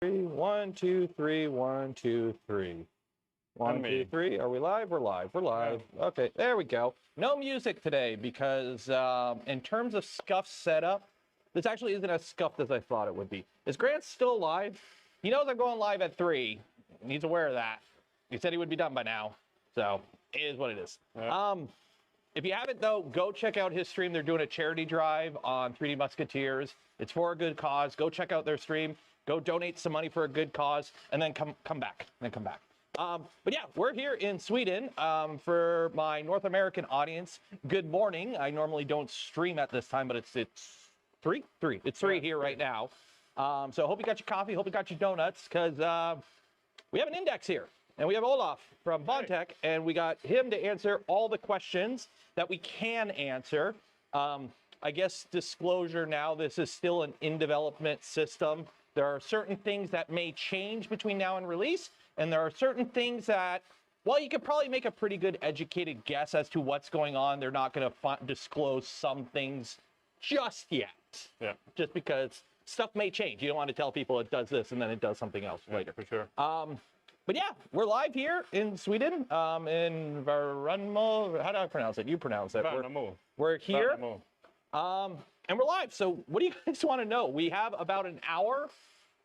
3. 1, 2, 3. 1, 2, 3. 1, 2, 3. Are we live? We're live. We're live. Yeah. Okay, there we go. No music today because in terms of scuff setup, this actually isn't as scuffed as I thought it would be. Is Grant still live? He knows I'm going live at 3. He's aware of that. He said he would be done by now. So it is what it is. Yeah. If you haven't, though, go check out his stream. They're doing a charity drive on 3D Musketeers. It's for a good cause. Go check out their stream. Go donate some money for a good cause, and then come back. But yeah, we're here in Sweden for my North American audience. Good morning. I normally don't stream at this time, but it's 3. It's 3 here right now. So hope you got your coffee. Hope you got your donuts, because we have an index here. And we have Olaf from BONDTECH, and we got him to answer all the questions that we can answer. I guess disclosure now, this is still an in-development system. There are certain things that may change between now and release, and there are certain things that, well, you could probably make a pretty good educated guess as to what's going on. They're not going to disclose some things just yet. Yeah. Just because stuff may change. You don't want to tell people it does this and then it does something else later. For sure. But yeah, we're live here in Sweden, in Värnamo. How do I pronounce it? You pronounce it. Värnamo. We're here, and we're live. So what do you guys want to know? We have about an hour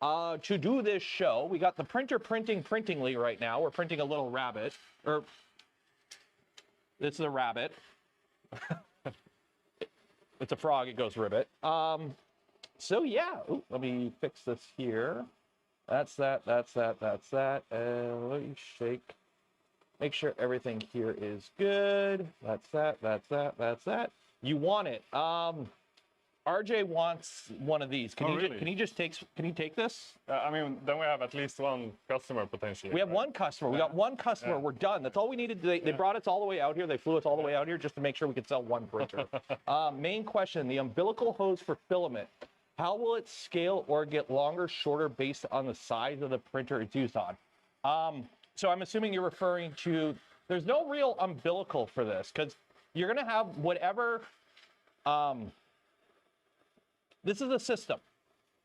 to do this show. We got the printer printingly right now. We're printing a little rabbit. This is a rabbit. It's a frog. It goes ribbit. So yeah, ooh, let me fix this here. That's that. Let me shake. Make sure everything here is good. That's that. You want it. RJ wants one of these. Can you take this? I mean, then we have at least one customer potentially. We have one customer. We got one customer. Yeah. We're done. That's all we needed. They brought us all the way out here. They flew us all the way out here just to make sure we could sell one printer. Main question, the umbilical hose for filament. How will it scale or get longer, shorter based on the size of the printer it's used on? So I'm assuming you're referring to, there's no real umbilical for this, because you're going to have whatever, this is a system.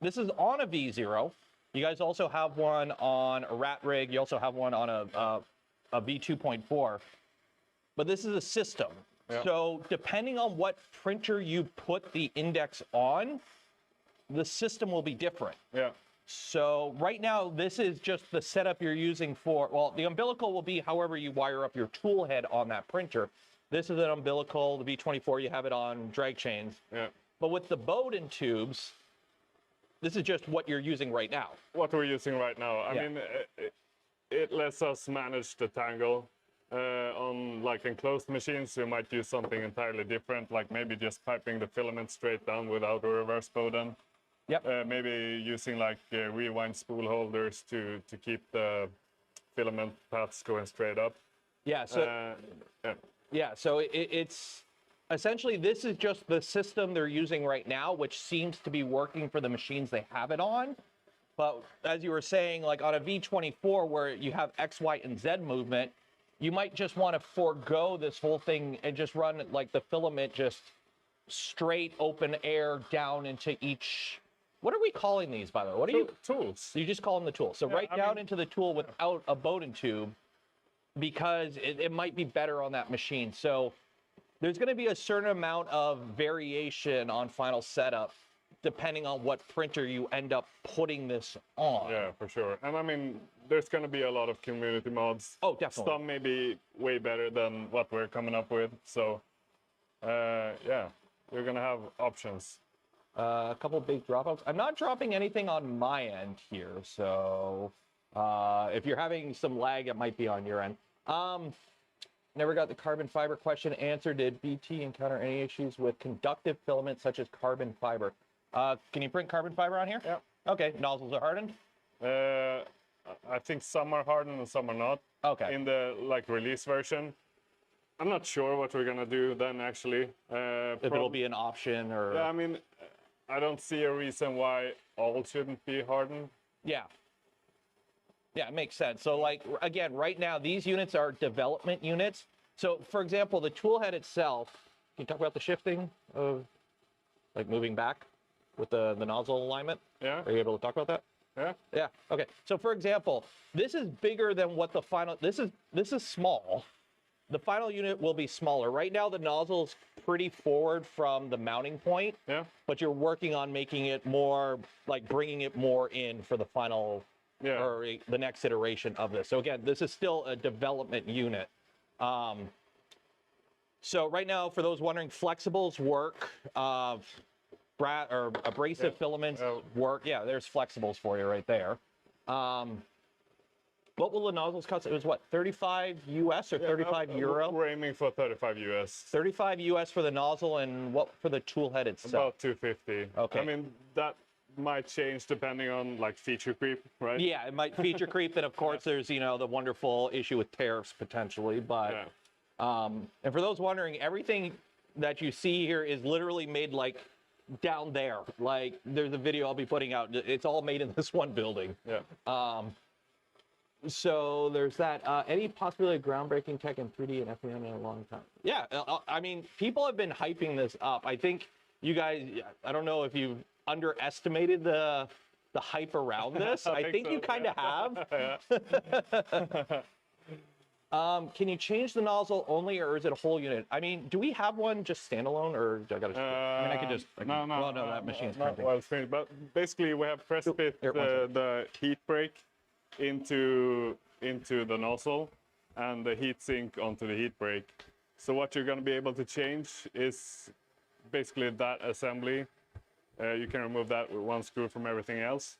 This is on a V0. You guys also have one on a rat rig. You also have one on a V2.4. But this is a system. Yep. So depending on what printer you put the index on, the system will be different. Yeah. So right now, this is just the setup you're using for, well, the umbilical will be however you wire up your tool head on that printer. This is an umbilical, the V24, you have it on drag chains. Yeah. But with the Bowden tubes, this is just what you're using right now. What we're using right now. I mean, it lets us manage the tangle. On like enclosed machines, we might use something entirely different, like maybe just piping the filament straight down without a reverse Bowden. Yep. Maybe using like rewind spool holders to keep the filament paths going straight up. Yeah. So So it's essentially, this is just the system they're using right now, which seems to be working for the machines they have it on. But as you were saying, like on a V24 where you have X, Y, and Z movement, you might just want to forego this whole thing and just run like the filament just straight open air down into each. What are we calling these, by the way? What are you? Tools. You just call them the tools. So right down into the tool without a Bowden tube, because it might be better on that machine. So there's going to be a certain amount of variation on final setup, depending on what printer you end up putting this on. Yeah, for sure. And I mean, there's going to be a lot of community mods. Oh, definitely. Some may be way better than what we're coming up with. So, yeah, you're going to have options. A couple big dropouts. I'm not dropping anything on my end here, so if you're having some lag, it might be on your end. Never got the carbon fiber question answered. Did BT encounter any issues with conductive filaments such as carbon fiber? Can you print carbon fiber on here? Yeah. Okay. Nozzles are hardened? I think some are hardened and some are not. Okay. In the release version. I'm not sure what we're gonna do then actually. If it'll be an option or. Yeah, I mean, I don't see a reason why all shouldn't be hardened. Yeah. Yeah, it makes sense. So like, again, right now, these units are development units. So for example, the tool head itself, can you talk about the shifting of like moving back with the nozzle alignment? Yeah. Are you able to talk about that? Yeah. Yeah. Okay. So for example, this is bigger than what the final. This is small. The final unit will be smaller. Right now, the nozzle's pretty forward from the mounting point. Yeah. But you're working on making it more, like bringing it more in for the final, or the next iteration of this. So again, this is still a development unit. So right now, for those wondering, flexibles work. Abrasive filaments work. Yeah, there's flexibles for you right there. What will the nozzles cost? It was what, 35 US or 35 euro? We're aiming for 35 US. 35 US for the nozzle, and what for the tool head itself? About 250. Okay. I mean, that might change depending on like feature creep, right? Yeah, it might feature creep, and of course there's, you know, the wonderful issue with tariffs potentially, but and for those wondering, everything that you see here is literally made like down there. Like there's a video I'll be putting out. It's all made in this one building. Yeah. So there's that. Any possibility of groundbreaking tech in 3D and FEM in a long time? Yeah, I mean, people have been hyping this up. I think you guys, I don't know if you've underestimated the hype around this. I think so, you kind of have. Can you change the nozzle only, or is it a whole unit? I mean, do we have one just standalone, or do I got to? I mean, I could just. No, that machine's printing. Well, but basically, we have press fit the heat break into the nozzle and the heat sink onto the heat break. So what you're going to be able to change is basically that assembly. You can remove that with one screw from everything else.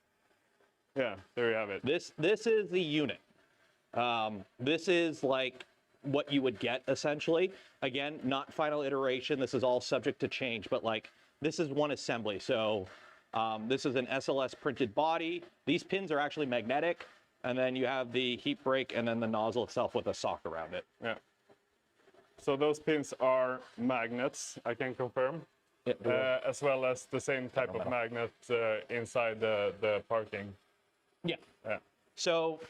Yeah, there you have it. This is the unit. This is like what you would get essentially. Again, not final iteration. This is all subject to change, but like this is one assembly. So this is an SLS printed body. These pins are actually magnetic. And then you have the heat break and then the nozzle itself with a sock around it. Yeah. So those pins are magnets, I can confirm, as well as the same type of magnet inside the parking. Yeah. Yeah. So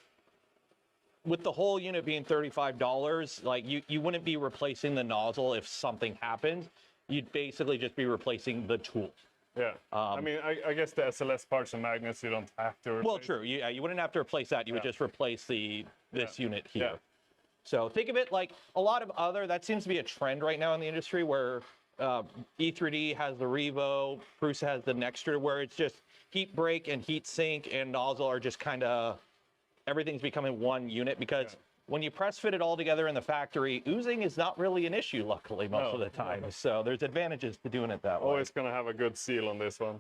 with the whole unit being $35, like you wouldn't be replacing the nozzle if something happened. You'd basically just be replacing the tool. Yeah, I mean, I guess the SLS parts and magnets you don't have to replace. Well, true. You wouldn't have to replace that. You would just replace this unit here. Yeah. So think of it like a lot of other, that seems to be a trend right now in the industry where E3D has the Revo, Prusa has the Nextra, where it's just heat break and heat sink and nozzle are just kind of, everything's becoming one unit because when you press fit it all together in the factory, oozing is not really an issue, luckily, most of the time. So there's advantages to doing it that way. Always going to have a good seal on this one.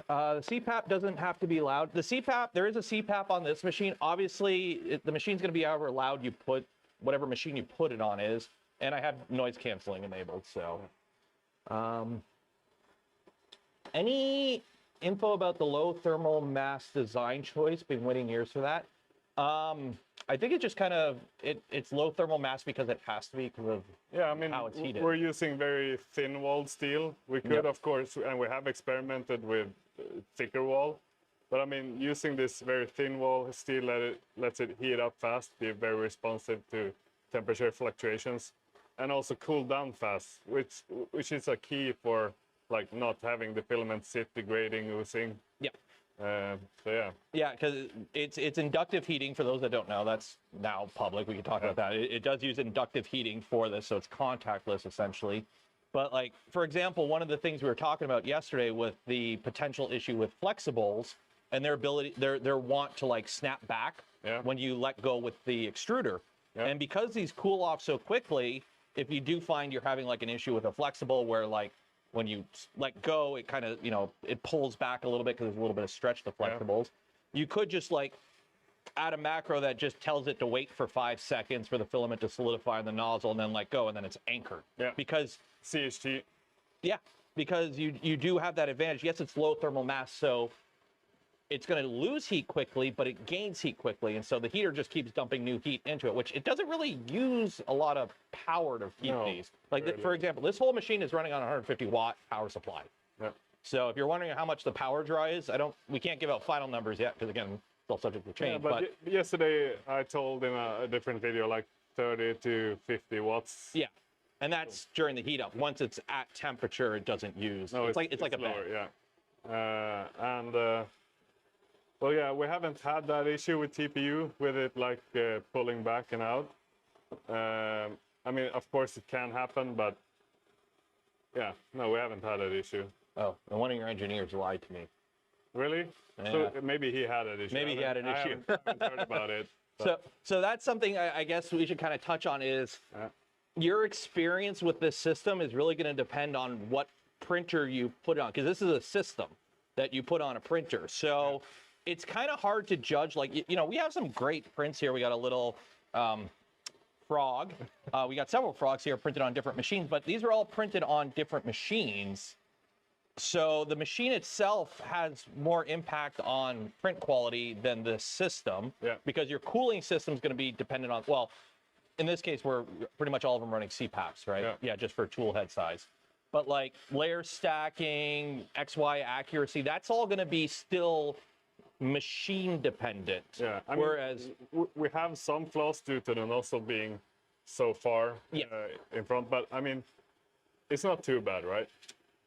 The CPAP doesn't have to be loud. The CPAP, there is a CPAP on this machine. Obviously, the machine's going to be however loud you put, whatever machine you put it on is. And I have noise canceling enabled, so. Any info about the low thermal mass design choice? Been waiting years for that. I think it just kind of, it's low thermal mass because it has to be because of how it's heated. We're using very thin walled steel. We could, of course, and we have experimented with thicker wall. But I mean, using this very thin wall steel lets it heat up fast, be very responsive to temperature fluctuations, and also cool down fast, which is a key for like not having the filament sit degrading, oozing. Yeah. So yeah. Yeah, because it's inductive heating. For those that don't know, that's now public. We can talk about that. It does use inductive heating for this, so it's contactless essentially. But like, for example, one of the things we were talking about yesterday with the potential issue with flexibles and their ability, their want to like snap back when you let go with the extruder. And because these cool off so quickly, if you do find you're having like an issue with a flexible where like when you let go, it kind of, it pulls back a little bit because there's a little bit of stretch to flexibles. You could just like add a macro that just tells it to wait for 5 seconds for the filament to solidify in the nozzle and then let go, and then it's anchored. Yeah. Because CHT. Yeah, because you do have that advantage. Yes, it's low thermal mass, so it's going to lose heat quickly, but it gains heat quickly, and so the heater just keeps dumping new heat into it, which it doesn't really use a lot of power to heat these. Like, for example, this whole machine is running on a 150-watt power supply. Yeah. So if you're wondering how much the power draw is, we can't give out final numbers yet, because again, it's all subject to change. Yeah, but yesterday I told in a different video, like 30 to 50 watts. Yeah, and that's during the heat up. Once it's at temperature, it doesn't use. No, it's like a lower, bed. yeah. Well, yeah, we haven't had that issue with TPU, with it like pulling back and out. I mean, of course it can happen, but yeah, no, we haven't had that issue. Oh, and one of your engineers lied to me. Really? Yeah. So maybe he had an issue. Maybe he had an issue. I haven't heard about it. So that's something I guess we should kind of touch on is your experience with this system is really going to depend on what printer you put on, because this is a system that you put on a printer. So it's kind of hard to judge. Like, you know, we have some great prints here. We got a little frog. We got several frogs here printed on different machines, but these are all printed on different machines. So the machine itself has more impact on print quality than the system, because your cooling system is going to be dependent on, well, in this case, we're pretty much all of them running CPAPs, right? Yeah, just for tool head size. But like layer stacking, XY accuracy, that's all going to be still machine dependent. Yeah, I mean, we have some flaws due to the nozzle being so far in front, but I mean, it's not too bad, right?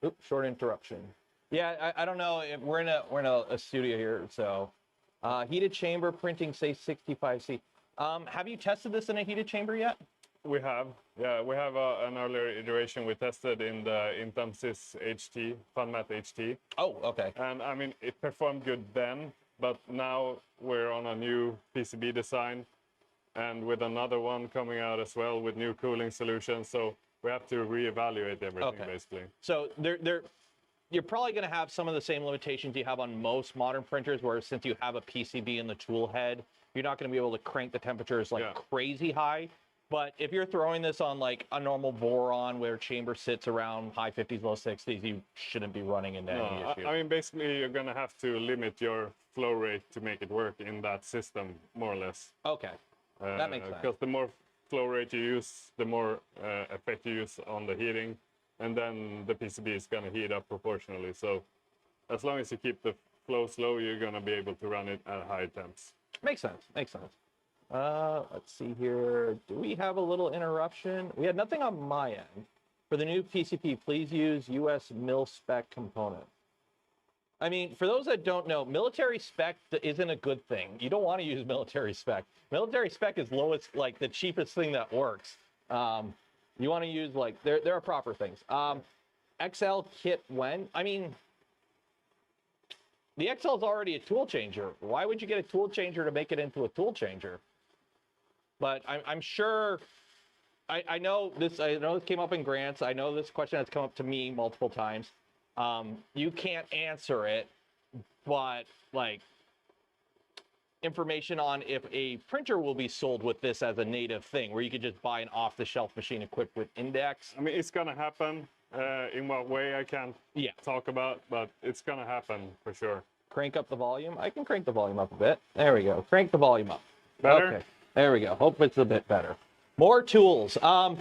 Oops, short interruption. Yeah, I don't know if we're in a studio here, so heated chamber printing, say 65C. Have you tested this in a heated chamber yet? We have, yeah. We have an earlier iteration we tested in the Intamsys HT, FunMat HT. Oh, okay. And I mean, it performed good then, but now we're on a new PCB design and with another one coming out as well with new cooling solutions. So we have to reevaluate everything, basically. So you're probably going to have some of the same limitations you have on most modern printers, where since you have a PCB in the tool head, you're not going to be able to crank the temperatures like crazy high. But if you're throwing this on like a normal boron where chamber sits around high 50s, low 60s, you shouldn't be running into any issue. I mean, basically, you're going to have to limit your flow rate to make it work in that system, more or less. Okay, that makes sense. Because the more flow rate you use, the more effect you use on the heating, and then the PCB is going to heat up proportionally. So as long as you keep the flow slow, you're going to be able to run it at high temps. Makes sense. Makes sense. Let's see here. Do we have a little interruption? We had nothing on my end. For the new PCP, please use US mil spec component. I mean, for those that don't know, military spec isn't a good thing. You don't want to use military spec. Military spec is lowest, like the cheapest thing that works. You want to use like, there are proper things. XL kit when? I mean, the XL is already a tool changer. Why would you get a tool changer to make it into a tool changer? But I'm sure, I know this came up in grants. I know this question has come up to me multiple times. You can't answer it, but like information on if a printer will be sold with this as a native thing, where you could just buy an off-the-shelf machine equipped with Index. I mean, it's gonna happen. In what way I can't talk about, but it's gonna happen for sure. Crank up the volume. I can crank the volume up a bit. There we go. Crank the volume up. Better? Okay. There we go. Hope it's a bit better. More tools. How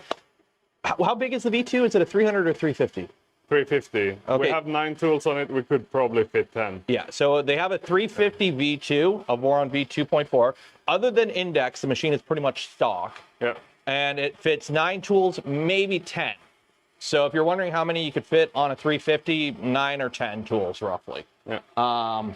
big is the V2? Is it a 300 or 350? 350. Okay. We have 9 tools on it. We could probably fit 10. Yeah, so they have a 350 V2, a Boron V2.4. Other than Index, the machine is pretty much stock. Yeah. And it fits 9 tools, maybe 10. So if you're wondering how many you could fit on a 350, 9 or 10 tools roughly. Yeah.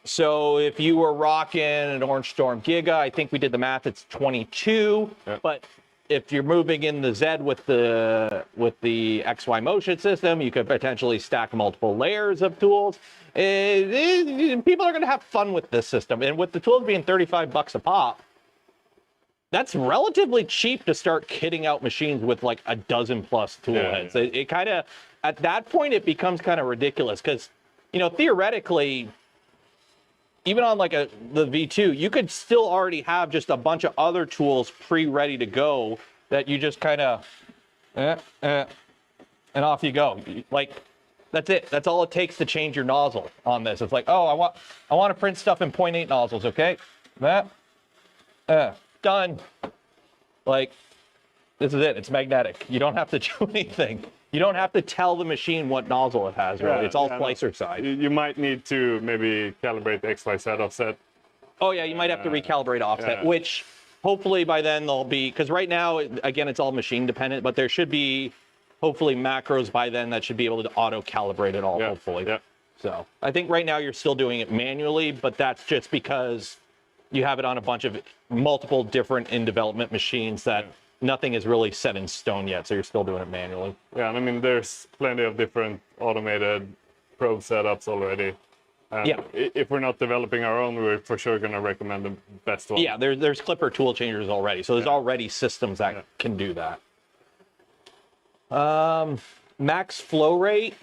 So if you were rocking an Orange Storm Giga, I think we did the math, it's 22. Yeah. But if you're moving in the Z with the XY motion system, you could potentially stack multiple layers of tools. People are going to have fun with this system. And with the tools being $35 a pop, that's relatively cheap to start kitting out machines with like a dozen plus tool heads. Yeah. It kind of, at that point, it becomes kind of ridiculous because, you know, theoretically, even on like the V2, you could still already have just a bunch of other tools pre-ready to go that you just kind of, and off you go. Like, that's it. That's all it takes to change your nozzle on this. It's like, oh, I want to print stuff in 0.8 nozzles, okay? Done. Like, this is it. It's magnetic. You don't have to do anything. You don't have to tell the machine what nozzle it has, really. It's all splicer side. You might need to maybe calibrate the XYZ offset. Oh, yeah, you might have to recalibrate offset, which hopefully by then there'll be, because right now, again, it's all machine dependent, but there should be hopefully macros by then that should be able to auto-calibrate it all, hopefully. Yeah. So I think right now you're still doing it manually, but that's just because you have it on a bunch of multiple different in development machines that nothing is really set in stone yet. So you're still doing it manually. Yeah, and I mean, there's plenty of different automated probe setups already. And if we're not developing our own, we're for sure going to recommend the best one. Yeah, there's Clipper tool changers already. So there's already systems that can do that. Max flow rate.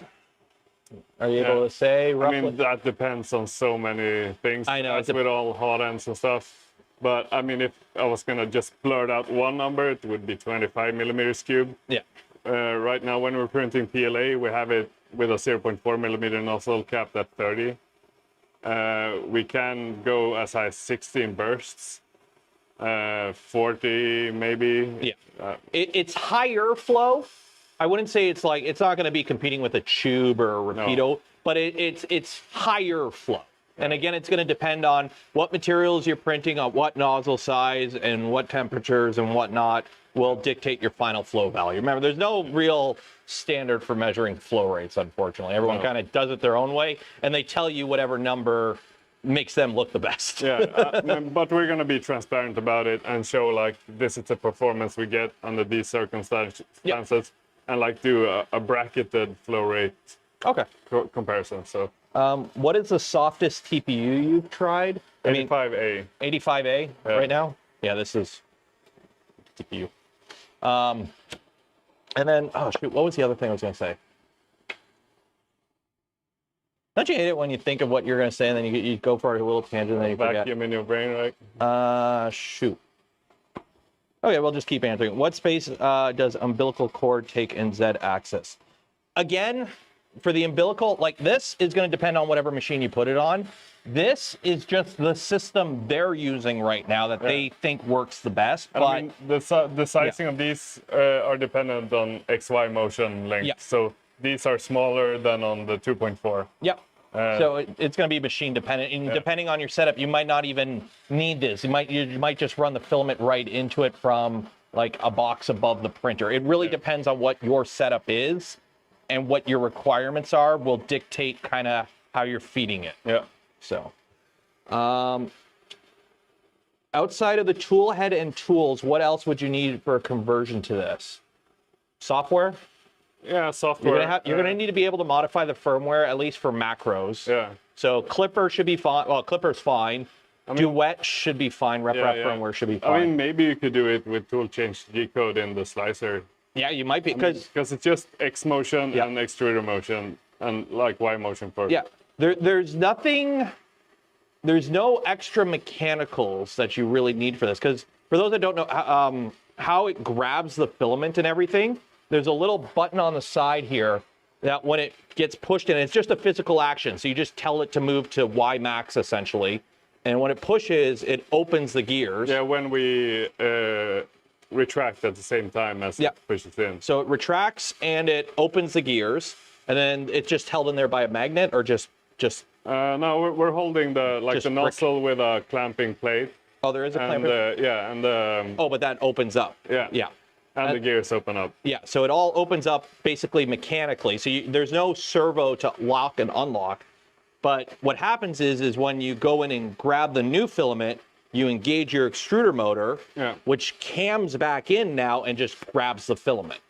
Are you able to say roughly? I mean, that depends on so many things. I know. As with all hot ends and stuff. But I mean, if I was going to just blurt out one number, it would be 25 millimeters cubed. Yeah. Right now, when we're printing PLA, we have it with a 0.4 millimeter nozzle capped at 30. We can go as high as 16 bursts, 40 maybe. Yeah. It's higher flow. I wouldn't say it's like, it's not going to be competing with a tube or a Rapido, but it's higher flow. And again, it's going to depend on what materials you're printing, on what nozzle size and what temperatures and whatnot will dictate your final flow value. Remember, there's no real standard for measuring flow rates, unfortunately. Everyone kind of does it their own way, and they tell you whatever number makes them look the best. But we're going to be transparent about it and show, like, this is the performance we get under these circumstances, and, like, do a bracketed flow rate comparison. So. What is the softest TPU you've tried? 85A. 85A right now? Yeah, this is TPU. And then, oh shoot, what was the other thing I was going to say? Don't you hate it when you think of what you're going to say and then you go for a little tangent and then you forget? Vacuum in your brain, right? Shoot. Okay, we'll just keep answering. What space does umbilical cord take in Z-axis? Again, for the umbilical, like this is going to depend on whatever machine you put it on. This is just the system they're using right now that they think works the best. But I mean, the sizing of these are dependent on XY motion length. So these are smaller than on the 2.4. Yep. So it's going to be machine dependent, and depending on your setup, you might not even need this. You might just run the filament right into it from like a box above the printer. It really depends on what your setup is, and what your requirements are will dictate kind of how you're feeding it. Yeah. So, outside of the tool head and tools, what else would you need for a conversion to this? Software? Yeah, software. You're gonna need to be able to modify the firmware, at least for macros. Yeah. So Clipper should be fine. Well, Clipper's fine. Duet should be fine. RepRap firmware should be fine. I mean, maybe you could do it with tool change G code in the slicer. Yeah, you might be, because it's just X motion and extruder motion and like Y motion for. Yeah, there's no extra mechanicals that you really need for this, because for those that don't know how it grabs the filament and everything, there's a little button on the side here that when it gets pushed in, it's just a physical action. So you just tell it to move to Y max essentially, and when it pushes, it opens the gears. Yeah, when we retract at the same time as it pushes in. So it retracts and it opens the gears, and then it's just held in there by a magnet, or just. No, we're holding the nozzle with a clamping plate. Oh, there is a clamping. Oh, but that opens up. Yeah. And the gears open up. Yeah, so it all opens up basically mechanically. So there's no servo to lock and unlock. But what happens is when you go in and grab the new filament, you engage your extruder motor, which cams back in now and just grabs the filament.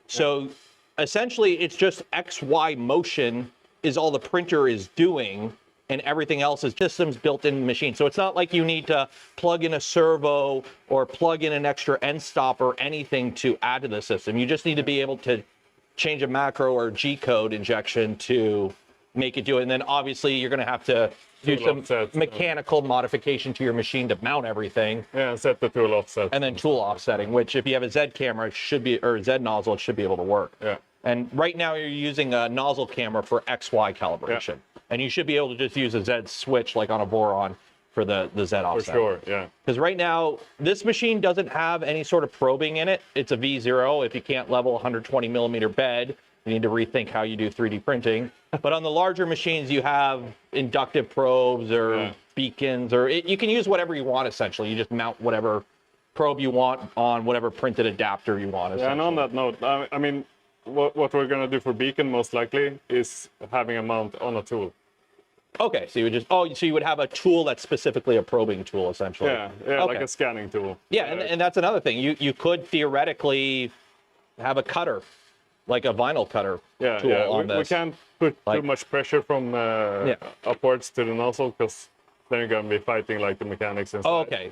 So essentially, it's just XY motion is all the printer is doing, and everything else is systems built in the machine. So it's not like you need to plug in a servo or plug in an extra end stop or anything to add to the system. You just need to be able to change a macro or G code injection to make it do it. And then obviously you're going to have to do some mechanical modification to your machine to mount everything. Yeah, and set the tool offset. And then tool offsetting, which if you have a Z camera, it should be, or Z nozzle, it should be able to work. Yeah. And right now you're using a nozzle camera for XY calibration. Yeah. And you should be able to just use a Z switch like on a Voron for the Z offset. For sure, yeah. Because right now, this machine doesn't have any sort of probing in it. It's a V0. If you can't level 120 millimeter bed, you need to rethink how you do 3D printing. But on the larger machines, you have inductive probes or beacons, or you can use whatever you want, essentially. You just mount whatever probe you want on whatever printed adapter you want. Yeah, and on that note, I mean, what we're gonna do for beacon most likely is having a mount on a tool. Okay, so you would just so you would have a tool that's specifically a probing tool, essentially. Yeah, okay. Like a scanning tool. Yeah, and that's another thing. You could theoretically have a cutter, like a vinyl cutter tool on this. We can't put too much pressure from upwards to the nozzle because then you're gonna be fighting like the mechanics inside. Oh, okay.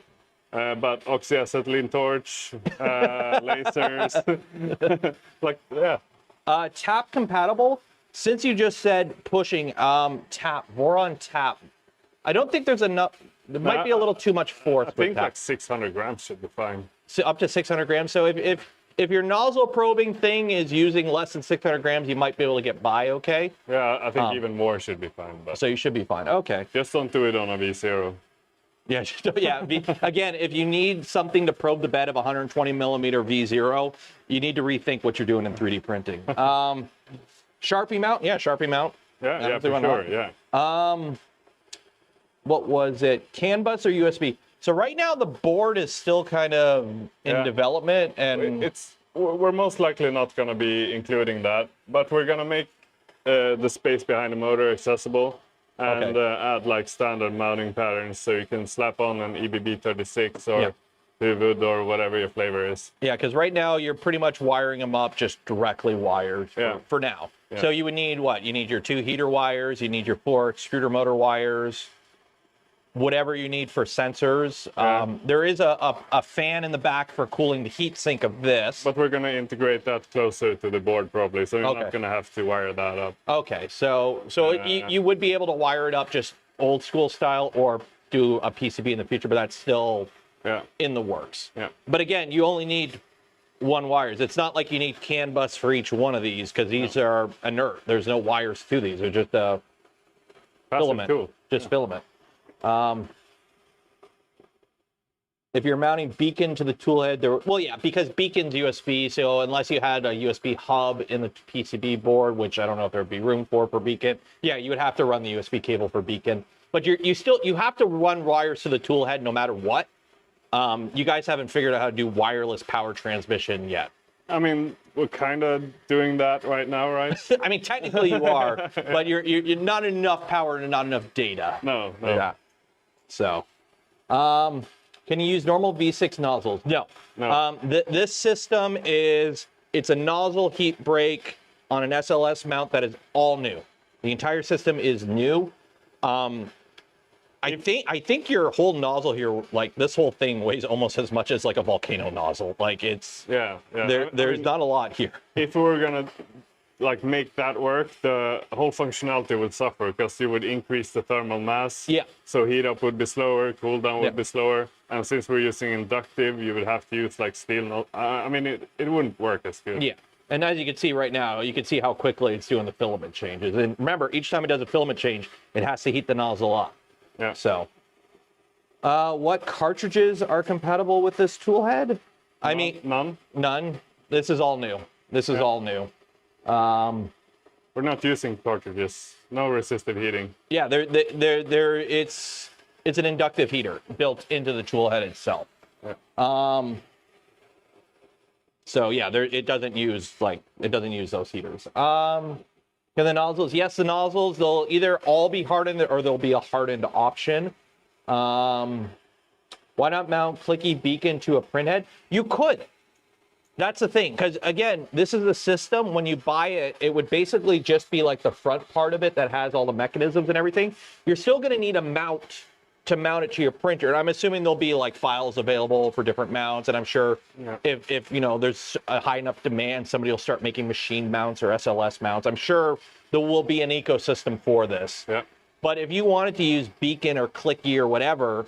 But oxyacetylene torch, lasers, tap compatible. Since you just said pushing tap, we're on tap. I don't think there's enough. There might be a little too much force. I think like 600 grams should be fine. So up to 600 grams. So if your nozzle probing thing is using less than 600 grams, you might be able to get by okay. Yeah, I think even more should be fine. But so you should be fine. Okay. Just don't do it on a V0. Yeah, again, if you need something to probe the bed of 120 millimeter V0, you need to rethink what you're doing in 3D printing. Sharpie mount? Yeah, Sharpie mount. Yeah, for sure, yeah. What was it? CAN bus or USB? So right now the board is still kind of in development, and we're most likely not going to be including that, but we're going to make the space behind the motor accessible and add like standard mounting patterns so you can slap on an EBB 36 or wood or whatever your flavor is. Yeah, because right now you're pretty much wiring them up just directly wired for now. Yeah. So you would need what? You need your 2 heater wires, you need your 4 extruder motor wires, whatever you need for sensors. There is a fan in the back for cooling the heat sink of this. But we're going to integrate that closer to the board probably, so you're not going to have to wire that up. Okay, so you would be able to wire it up just old school style or do a PCB in the future, but that's still in the works. Yeah. But again, you only need 1 wires. It's not like you need CAN bus for each one of these because these are inert. There's no wires to these. They're just filament. Tool. Just filament. If you're mounting beacon to the tool head, because beacon's USB, so unless you had a USB hub in the PCB board, which I don't know if there'd be room for beacon, you would have to run the USB cable for beacon. But you have to run wires to the tool head no matter what. You guys haven't figured out how to do wireless power transmission yet. I mean, we're kind of doing that right now, right? I mean, technically you are, but you're not enough power and not enough data. No. Yeah. So, can you use normal V6 nozzles? No. This system it's a nozzle heat break on an SLS mount that is all new. The entire system is new. I think your whole nozzle here, like this whole thing weighs almost as much as like a volcano nozzle. Like it's there's not a lot here. If we were gonna like make that work, the whole functionality would suffer because you would increase the thermal mass. Yeah. So heat up would be slower, cool down would be slower, and since we're using inductive, you would have to use like steel. I mean, it wouldn't work as good. Yeah. And as you can see right now, you can see how quickly it's doing the filament changes. And remember, each time it does a filament change, it has to heat the nozzle up. Yeah. So, what cartridges are compatible with this tool head? None. This is all new. This is all new. We're not using cartridges. No resistive heating. Yeah, it's an inductive heater built into the tool head itself. Yeah. So yeah, it doesn't use those heaters. And the nozzles, yes, the nozzles, they'll either all be hardened or there'll be a hardened option. Why not mount clicky beacon to a print head? You could. That's the thing, because again, this is the system. When you buy it, it would basically just be like the front part of it that has all the mechanisms and everything. You're still going to need a mount to mount it to your printer. And I'm assuming there'll be like files available for different mounts. And I'm sure if there's a high enough demand, somebody will start making machine mounts or SLS mounts. I'm sure there will be an ecosystem for this. Yeah. But if you wanted to use beacon or clicky or whatever,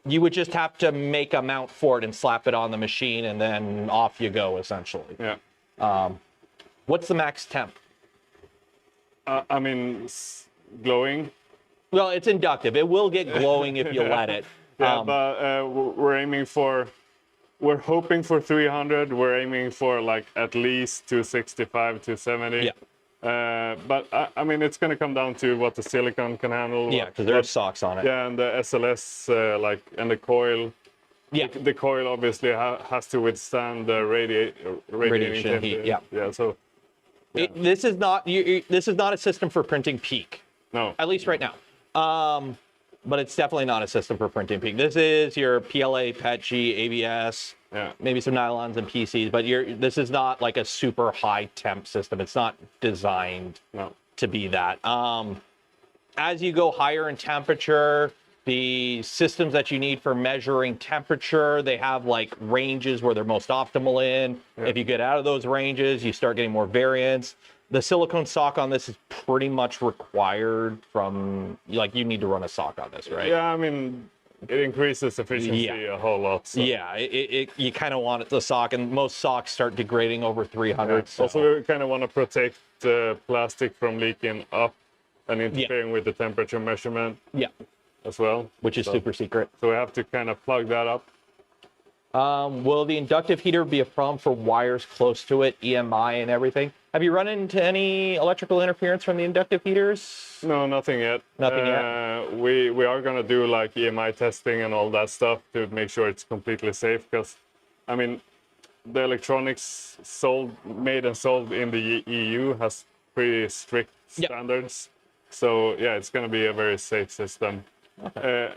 you would just have to make a mount for it and slap it on the machine, and then off you go, essentially. Yeah. What's the max temp? I mean, glowing. Well, it's inductive. It will get glowing if you let it. Yeah, but we're hoping for 300. We're aiming for like at least 265, 270. Yeah. But I mean, it's going to come down to what the silicon can handle. Yeah, because there's socks on it. Yeah, and the SLS, and the coil. Yeah. The coil obviously has to withstand the radiation heat. Yeah. Yeah. So This is not a system for printing peak. No. At least right now. But it's definitely not a system for printing peak. This is your PLA, PETG, ABS, maybe some nylons and PCs, but this is not like a super high temp system. It's not designed to be that. As you go higher in temperature, the systems that you need for measuring temperature, they have like ranges where they're most optimal in. If you get out of those ranges, you start getting more variance. The silicone sock on this is pretty much required from, like, you need to run a sock on this, right? Yeah, I mean, it increases efficiency a whole lot. So. Yeah, you kind of want the sock, and most socks start degrading over 300. So. Also, we kind of want to protect the plastic from leaking up and interfering with the temperature measurement. As well. Which is super secret. So we have to kind of plug that up. Will the inductive heater be a problem for wires close to it, EMI and everything? Have you run into any electrical interference from the inductive heaters? No, nothing yet. Nothing yet? We are going to do like EMI testing and all that stuff to make sure it's completely safe, because, I mean, the electronics made and sold in the EU has pretty strict standards. So, yeah, it's going to be a very safe system. Okay.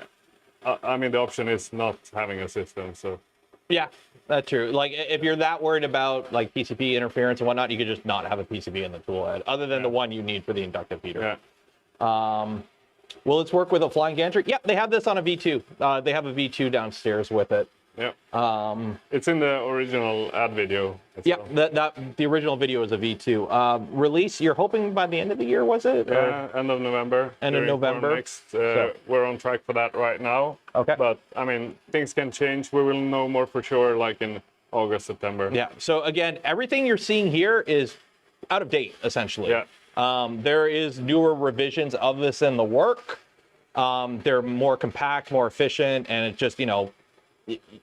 I mean, the option is not having a system, so. Yeah, that's true. Like, if you're that worried about like PCB interference and whatnot, you could just not have a PCB in the tool head, other than the one you need for the inductive heater. Will it work with a flying gantry? Yep, they have this on a V2. They have a V2 downstairs with it. Yeah. It's in the original ad video. Yep, the original video is a V2. Release, you're hoping by the end of the year, was it? Yeah, end of November. End of November. Next, we're on track for that right now. Okay. But, I mean, things can change. We will know more for sure, like in August, September. Yeah, so again, everything you're seeing here is out of date, essentially. Yeah. There is newer revisions of this in the work. They're more compact, more efficient, and it's just,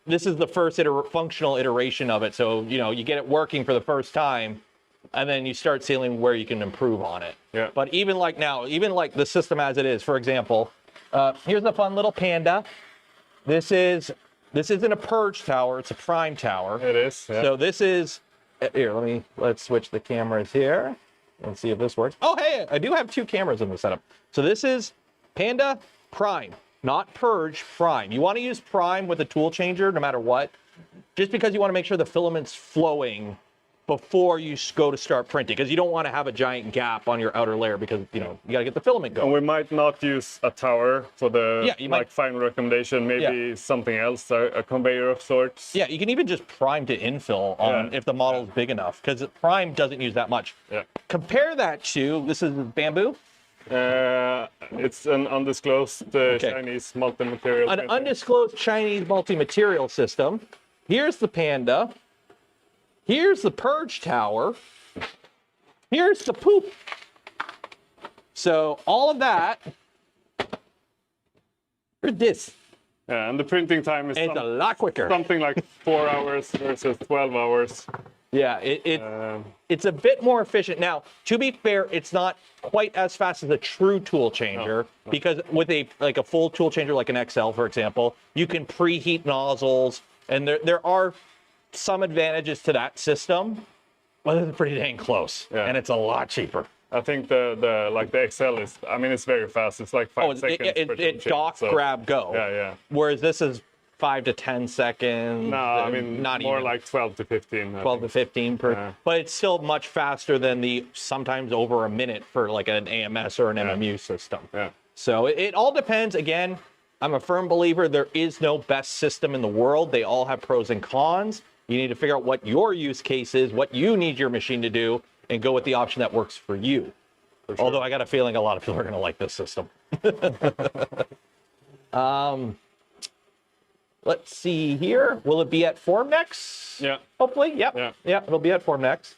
this is the first functional iteration of it. So, you get it working for the first time, and then you start seeing where you can improve on it. Yeah. But even like now, even like the system as it is, for example, here's a fun little Panda. This isn't a purge tower, it's a prime tower. It is. Yeah. So this is, here, let's switch the cameras here and see if this works. Oh, hey, I do have two cameras in the setup. So this is Panda Prime. Not purge, prime. You want to use prime with a tool changer no matter what, just because you want to make sure the filament's flowing before you go to start printing, because you don't want to have a giant gap on your outer layer, because you got to get the filament going. And we might not use a tower for the final recommendation, maybe something else, a conveyor of sorts. Yeah, you can even just prime to infill on if the model's big enough, because prime doesn't use that much. Yeah. Compare that to, this is bamboo. It's an undisclosed Chinese multi-material. An undisclosed Chinese multi-material system. Here's the Panda. Here's the purge tower. Here's the poop. So all of that. Here's this. Yeah, and the printing time is a lot quicker. Something like 4 hours versus 12 hours. Yeah, it's a bit more efficient. Now, to be fair, it's not quite as fast as a true tool changer, because with a full tool changer like an XL, for example, you can preheat nozzles, and there are some advantages to that system, but it's pretty dang close, and it's a lot cheaper. I think the XL is, I mean, it's very fast. It's like 5 seconds. It dock, grab, go. Yeah. Whereas this is 5 to 10 seconds. No, I mean, not more even. like 12 to 15. 12 to 15 per, but it's still much faster than the sometimes over a minute for like an AMS or an MMU system. Yeah. So it all depends. Again, I'm a firm believer there is no best system in the world. They all have pros and cons. You need to figure out what your use case is, what you need your machine to do, and go with the option that works for you. For sure. Although I got a feeling a lot of people are going to like this system. Let's see here. Will it be at Formnext? Yeah. Hopefully. Yep. Yeah, it'll be at Formnext.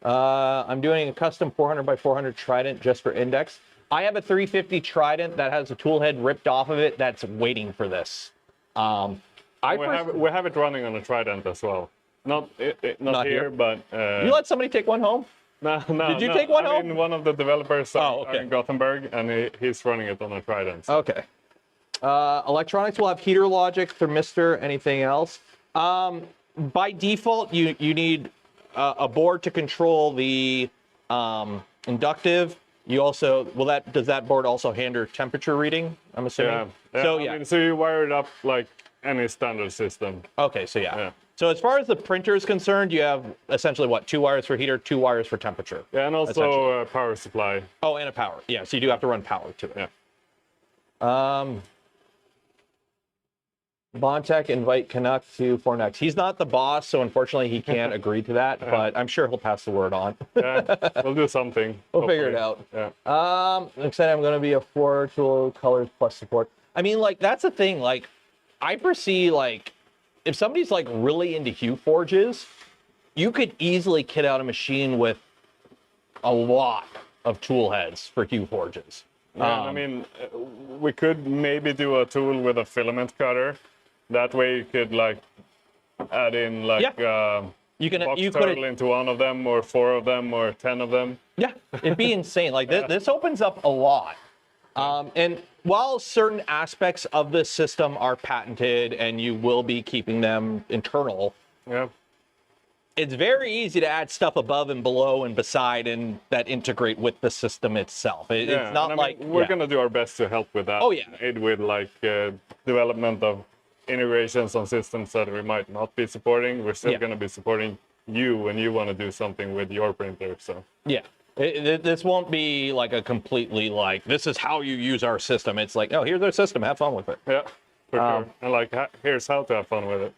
I'm doing a custom 400 by 400 Trident just for Index. I have a 350 Trident that has a tool head ripped off of it that's waiting for this. We have it running on a Trident as well. Not here, but... You let somebody take one home? No. Did you take one home? I mean, one of the developers in Gothenburg, and he's running it on a Trident. So. Okay. Electronics will have heater logic, thermistor, anything else. By default, you need a board to control the Inductive. You also, does that board also handle temperature reading, I'm assuming? Yeah. So, I mean, so you wire it up like any standard system. Okay, so yeah. So as far as the printer is concerned, you have essentially what, 2 wires for heater, 2 wires for temperature. Yeah, and also a power supply. Oh, and a power. Yeah, so you do have to run power to it. Yeah. BONDTECH invite Canuck to Fornex. He's not the boss, so unfortunately he can't agree to that, but I'm sure he'll pass the word on. Yeah, we'll do something. We'll figure it out. Yeah. Excited, I'm going to be a 4-tool colors plus support. I mean, like, that's the thing. Like, I foresee, like, if somebody's, like, really into hue forges, you could easily kit out a machine with a lot of tool heads for hue forges. Yeah, I mean, we could maybe do a tool with a filament cutter. That way you could like add in like box turtle into one of them, or 4 of them, or 10 of them. Yeah, it'd be insane. Like this opens up a lot. And while certain aspects of this system are patented and you will be keeping them internal, it's very easy to add stuff above and below and beside and that integrate with the system itself. It's not like we're gonna do our best to help with that. Oh yeah, aid with like development of integrations on systems that we might not be supporting. We're still going to be supporting you when you want to do something with your printer. So yeah, this won't be like a completely like this is how you use our system. It's like, oh, here's our system, have fun with it. Yeah, for sure. And like here's how to have fun with it.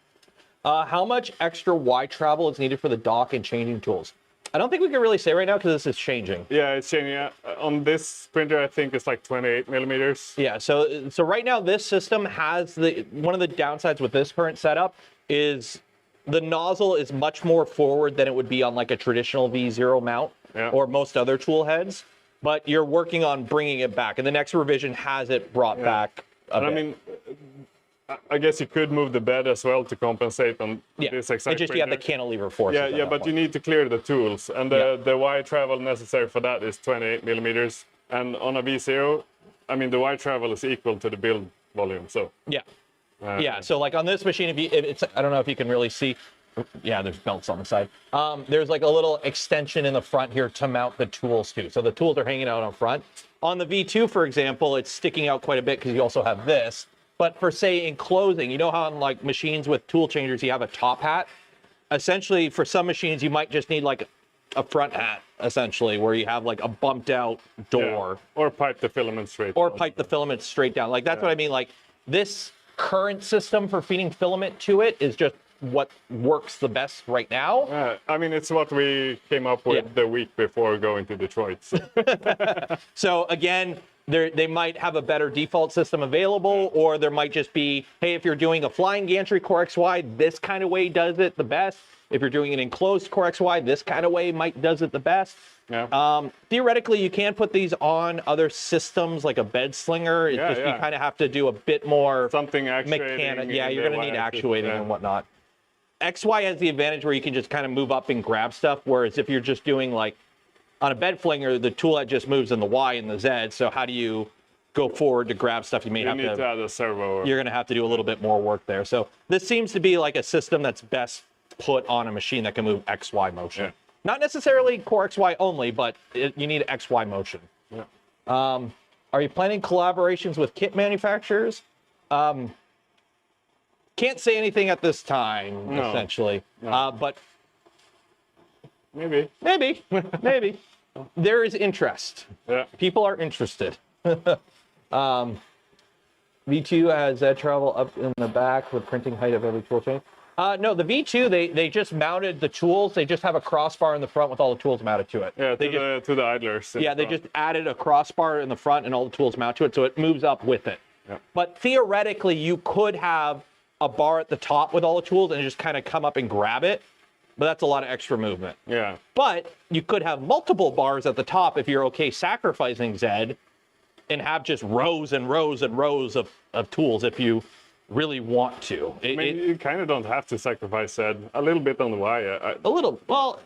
How much extra Y travel is needed for the dock and changing tools? I don't think we can really say right now because this is changing. Yeah, it's changing. On this printer, I think it's like 28 millimeters. Yeah, so right now this system has one of the downsides with this current setup is the nozzle is much more forward than it would be on like a traditional V0 mount or most other tool heads. But you're working on bringing it back, and the next revision has it brought back a bit. I mean, I guess you could move the bed as well to compensate on this exact printer. You have the cantilever force. Yeah, but you need to clear the tools, and the Y travel necessary for that is 28 millimeters. And on a V0, I mean, the Y travel is equal to the build volume. So yeah. So like on this machine, if it's, I don't know if you can really see. Yeah, there's belts on the side. There's like a little extension in the front here to mount the tools to. So the tools are hanging out on front. On the V2, for example, it's sticking out quite a bit because you also have this. But for, say, enclosing, you know how on like machines with tool changers, you have a top hat? Essentially, for some machines, you might just need like a front hat, essentially, where you have like a bumped out door. Yeah. Or pipe the filament straight down. Or pipe the filament straight down. Like, that's what I mean. Like, this current system for feeding filament to it is just what works the best right now. I mean, it's what we came up with the week before going to Detroit. So, so again, they might have a better default system available, or there might just be, hey, if you're doing a flying gantry Core XY, this kind of way does it the best. If you're doing an enclosed Core XY, this kind of way does it the best. Yeah. Theoretically, you can put these on other systems like a bed slinger. It's just you kind of have to do a bit more something mechanical. Yeah, you're going to need actuating and whatnot. XY has the advantage where you can just kind of move up and grab stuff, whereas if you're just doing like on a bed flinger, the tool head just moves in the Y and the Z. So how do you go forward to grab stuff? You need to add a servo. You're going to have to do a little bit more work there. So this seems to be like a system that's best put on a machine that can move XY motion. Not necessarily Core XY only, but you need XY motion. Are you planning collaborations with kit manufacturers? Can't say anything at this time, essentially. But maybe. There is interest. People are interested. V2 has Z travel up in the back with printing height of every tool chain. No, the V2, they just mounted the tools. They just have a crossbar in the front with all the tools mounted to it. Yeah, to the idlers. Yeah, they just added a crossbar in the front and all the tools mount to it, so it moves up with it. But theoretically, you could have a bar at the top with all the tools and just kind of come up and grab it. But that's a lot of extra movement. Yeah. But you could have multiple bars at the top if you're okay sacrificing Z and have just rows and rows and rows of tools if you really want to. You kind of don't have to sacrifice Z. A little bit on the Y. A little. Well,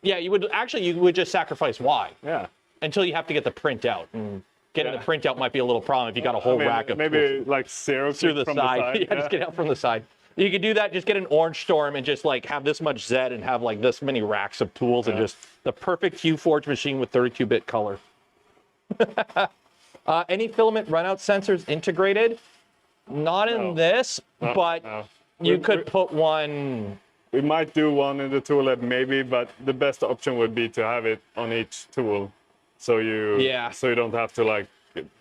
yeah, you would just sacrifice Y. Yeah. Until you have to get the print out. And getting the print out might be a little problem if you got a whole rack of maybe tools. like zero through the from side. The side. Just get out from the side. You could do that, just get an orange storm and just like have this much Z and have like this many racks of tools and just the perfect Q-Forge machine with 32-bit color. Any filament runout sensors integrated? Not in this, but you could put one. We might do one in the tool head maybe, but the best option would be to have it on each tool. So you don't have to like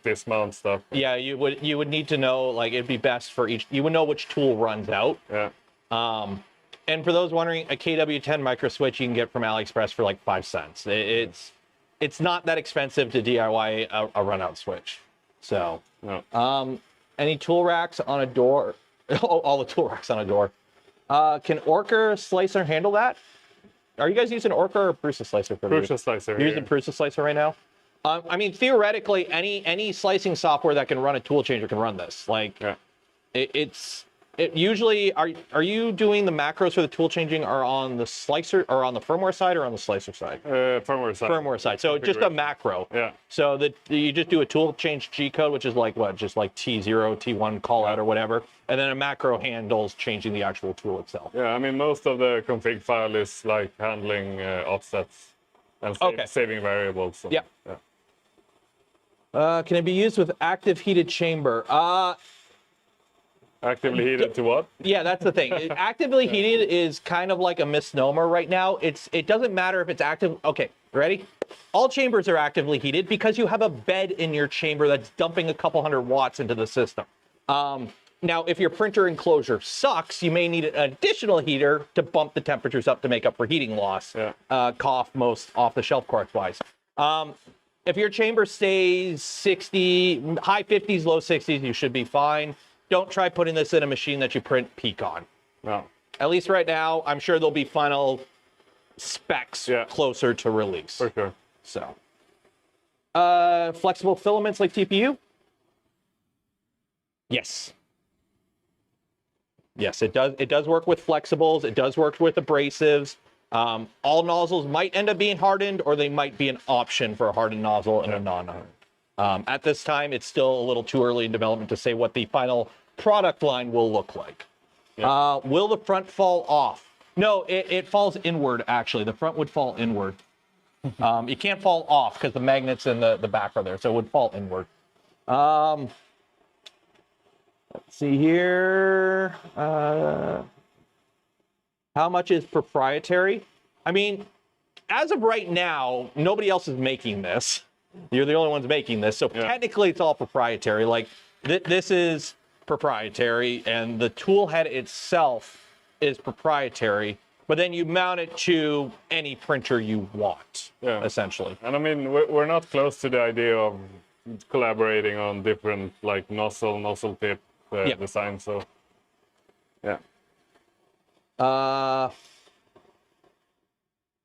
dismount stuff. Yeah, you would need to know, like, it'd be best for each, you would know which tool runs out. Yeah. And for those wondering, a KW10 micro switch you can get from AliExpress for like 5 cents. It's not that expensive to DIY a runout switch. So, any tool racks on a door? Oh, all the tool racks on a door. Can Orca Slicer handle that? Are you guys using Orca or Prusa Slicer? Prusa Slicer. You're using Prusa Slicer right now? I mean, theoretically, any slicing software that can run a tool changer can run this. Like, it usually, are you doing the macros for the tool changing are on the slicer or on the firmware side or on the slicer side? Firmware side. Firmware side. So just a macro. Yeah. So that you just do a tool change G code, which is like what, just like T0, T1 call out or whatever, and then a macro handles changing the actual tool itself. Yeah, I mean most of the config file is like handling offsets and saving variables. So, yeah. Can it be used with active heated chamber? Actively heated to what? Yeah, that's the thing. Actively heated is kind of like a misnomer right now. It doesn't matter if it's active. Okay, ready? All chambers are actively heated because you have a bed in your chamber that's dumping a couple hundred watts into the system. Now, if your printer enclosure sucks, you may need an additional heater to bump the temperatures up to make up for heating loss. Cough most off-the-shelf quartz-wise. If your chamber stays 60, high 50s, low 60s, you should be fine. Don't try putting this in a machine that you print peak on. No. At least right now, I'm sure there'll be final specs closer to release. For sure. So, flexible filaments like TPU? Yes. Yes, it does. It does work with flexibles. It does work with abrasives. All nozzles might end up being hardened, or they might be an option for a hardened nozzle and a non-hardened. At this time, it's still a little too early in development to say what the final product line will look like. Will the front fall off? No, it falls inward, actually. The front would fall inward. It can't fall off because the magnets in the back are there, so it would fall inward. Let's see here. How much is proprietary? I mean, as of right now, nobody else is making this. You're the only ones making this, so technically it's all proprietary. Like, this is proprietary, and the tool head itself is proprietary, but then you mount it to any printer you want, essentially. And I mean, we're not close to the idea of collaborating on different, like, nozzle tip design, so,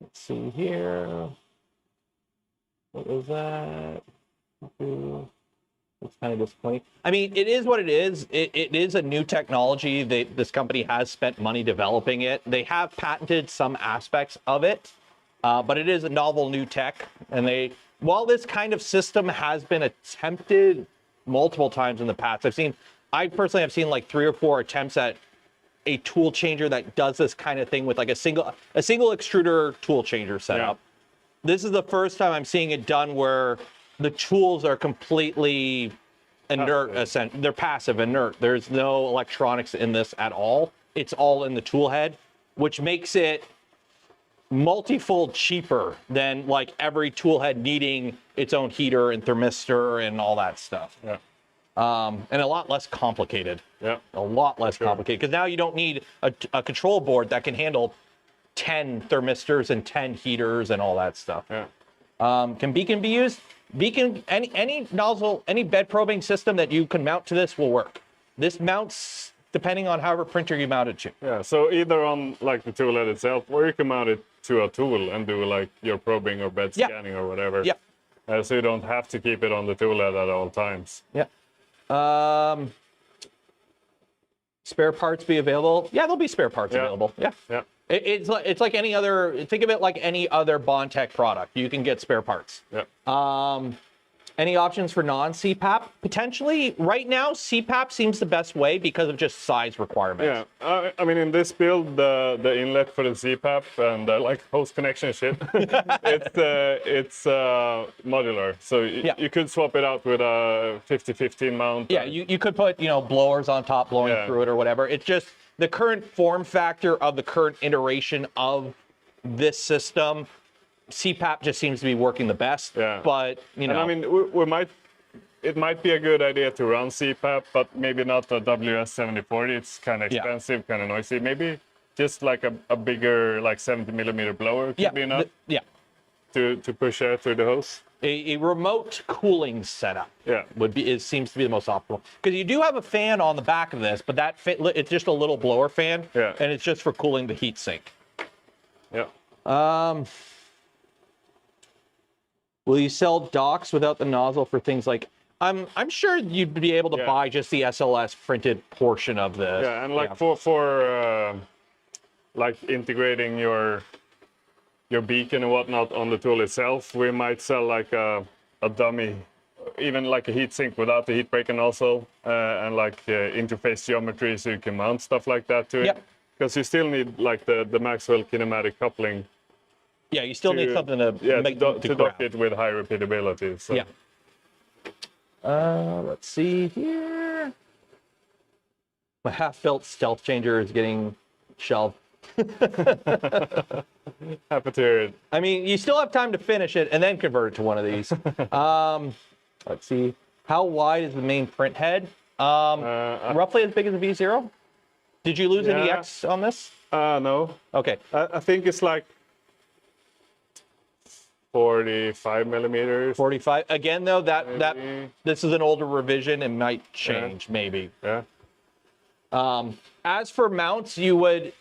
let's see here. What was that? It's kind of disappointing. I mean, it is what it is. It is a new technology. This company has spent money developing it. They have patented some aspects of it, but it is a novel new tech. And while this kind of system has been attempted multiple times in the past, I personally have seen like 3 or 4 attempts at a tool changer that does this kind of thing with like a single extruder tool changer setup. This is the first time I'm seeing it done where the tools are completely inert. They're passive, inert. There's no electronics in this at all. It's all in the tool head, which makes it multifold cheaper than like every tool head needing its own heater and thermistor and all that stuff. And a lot less complicated. A lot less complicated, because now you don't need a control board that can handle 10 thermistors and 10 heaters and all that stuff. Can Beacon be used? Beacon, any nozzle, any bed probing system that you can mount to this will work. This mounts depending on however printer you mount it to. So either on like the tool head itself, or you can mount it to a tool and do like your probing or bed scanning or whatever. So you don't have to keep it on the tool head at all times. Spare parts be available? Yeah, there'll be spare parts available. It's like any other, think of it like any other BONDTECH product. You can get spare parts. Any options for non-CPAP? Potentially. Right now, CPAP seems the best way because of just size requirements. Yeah, I mean, in this build, the inlet for the CPAP and like host connection shit, it's modular. So you could swap it out with a 50-15 mount. Yeah, you could put, blowers on top blowing through it or whatever. It's just the current form factor of the current iteration of this system. CPAP just seems to be working the best. Yeah. But, And I mean, it might be a good idea to run CPAP, but maybe not the WS7040. It's kind of expensive, kind of noisy. Maybe just like a bigger, like 70mm blower could be enough. To push air through the hose. A remote cooling setup seems to be the most optimal, because you do have a fan on the back of this, but it's just a little blower fan, and it's just for cooling the heat sink. Yeah. Will you sell docks without the nozzle for things like? I'm sure you'd be able to buy just the SLS printed portion of this. Yeah, and like for like integrating your beacon and whatnot on the tool itself, we might sell like a dummy, even like a heat sink without the heat break and also and like interface geometry, so you can mount stuff like that to it. Because you still need like the Maxwell kinematic coupling. Yeah, you still need something to make to dock it with high repeatability. So. Yeah. Let's see here. My half-built stealth changer is getting shelved. Happy to hear it. I mean, you still have time to finish it and then convert it to one of these. Let's see. How wide is the main print head? Roughly as big as a V0? Did you lose any X on this? No. Okay. I think it's like 45mm. 45. Again, though, this is an older revision and might change, maybe. Yeah. As for mounts, you would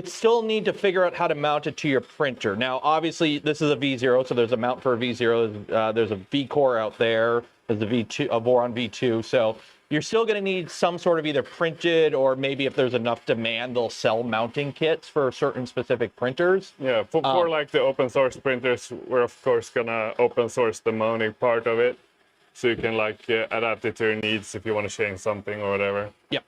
still need to figure out how to mount it to your printer. Now, obviously, this is a V0, so there's a mount for a V0. There's a V-core out there. There's a Voron V2. So you're still going to need some sort of either printed, or maybe if there's enough demand, they'll sell mounting kits for certain specific printers. Yeah, for like the open source printers, we're of course going to open source the mounting part of it. So you can like adapt it to your needs if you want to change something or whatever. Yep.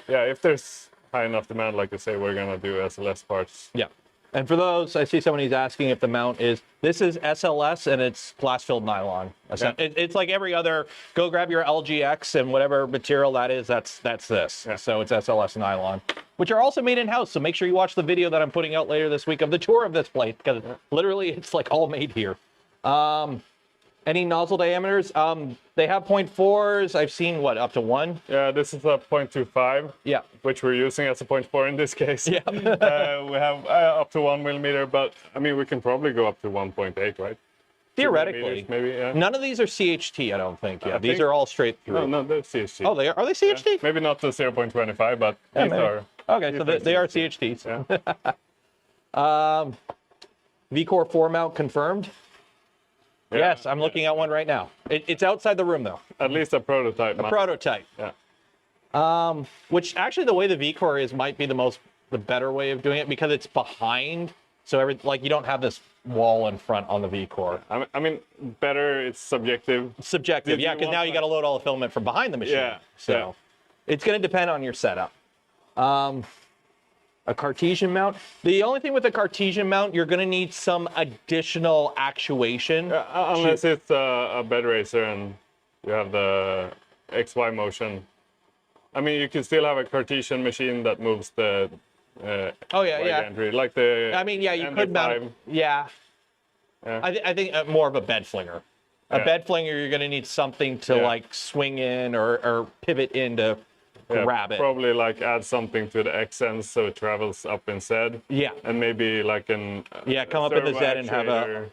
If there's high enough demand, like you say, we're going to do SLS parts. Yeah. And for those, I see someone who's asking if the mount is, this is SLS and it's glass-filled nylon. Yeah. It's like every other, go grab your LGX and whatever material that is, that's this. Yeah. So it's SLS nylon, which are also made in-house. So make sure you watch the video that I'm putting out later this week of the tour of this place, because literally it's like all made here. Any nozzle diameters? They have 0.4s. I've seen, what, up to 1? Yeah, this is a 0.25. Yeah. Which we're using as a 0.4 in this case. Yeah. We have up to 1mm, but I mean, we can probably go up to 1.8, right? Theoretically. Maybe, yeah. None of these are CHT, I don't think. Yeah, these are all straight through. No, they're CHT. Oh, are they CHT? Yeah. Maybe not the 0.25, but these are. Okay, so they are CHTs. Yeah. V-Core 4 mount confirmed. Yeah, yes, I'm looking at one right now. It's outside the room, though. At least a prototype. Prototype. Yeah. Which actually, the way the V-Core is might be the better way of doing it, because it's behind, so you don't have this wall in front on the V-Core. I mean, better. It's subjective. Subjective, yeah, because now you got to load all the filament from behind the machine. Yeah. So it's going to depend on your setup. A Cartesian mount. The only thing with a Cartesian mount, you're going to need some additional actuation. Unless it's a bed racer and you have the XY motion. I mean, you can still have a Cartesian machine that moves the entry, like the. I mean, yeah, you could mount it. Yeah. I think more of a bed flinger. A bed flinger, you're going to need something to like swing in or pivot in to grab it. Probably like add something to the X-ends so it travels up in Z. Yeah. And maybe like come up in the Z and have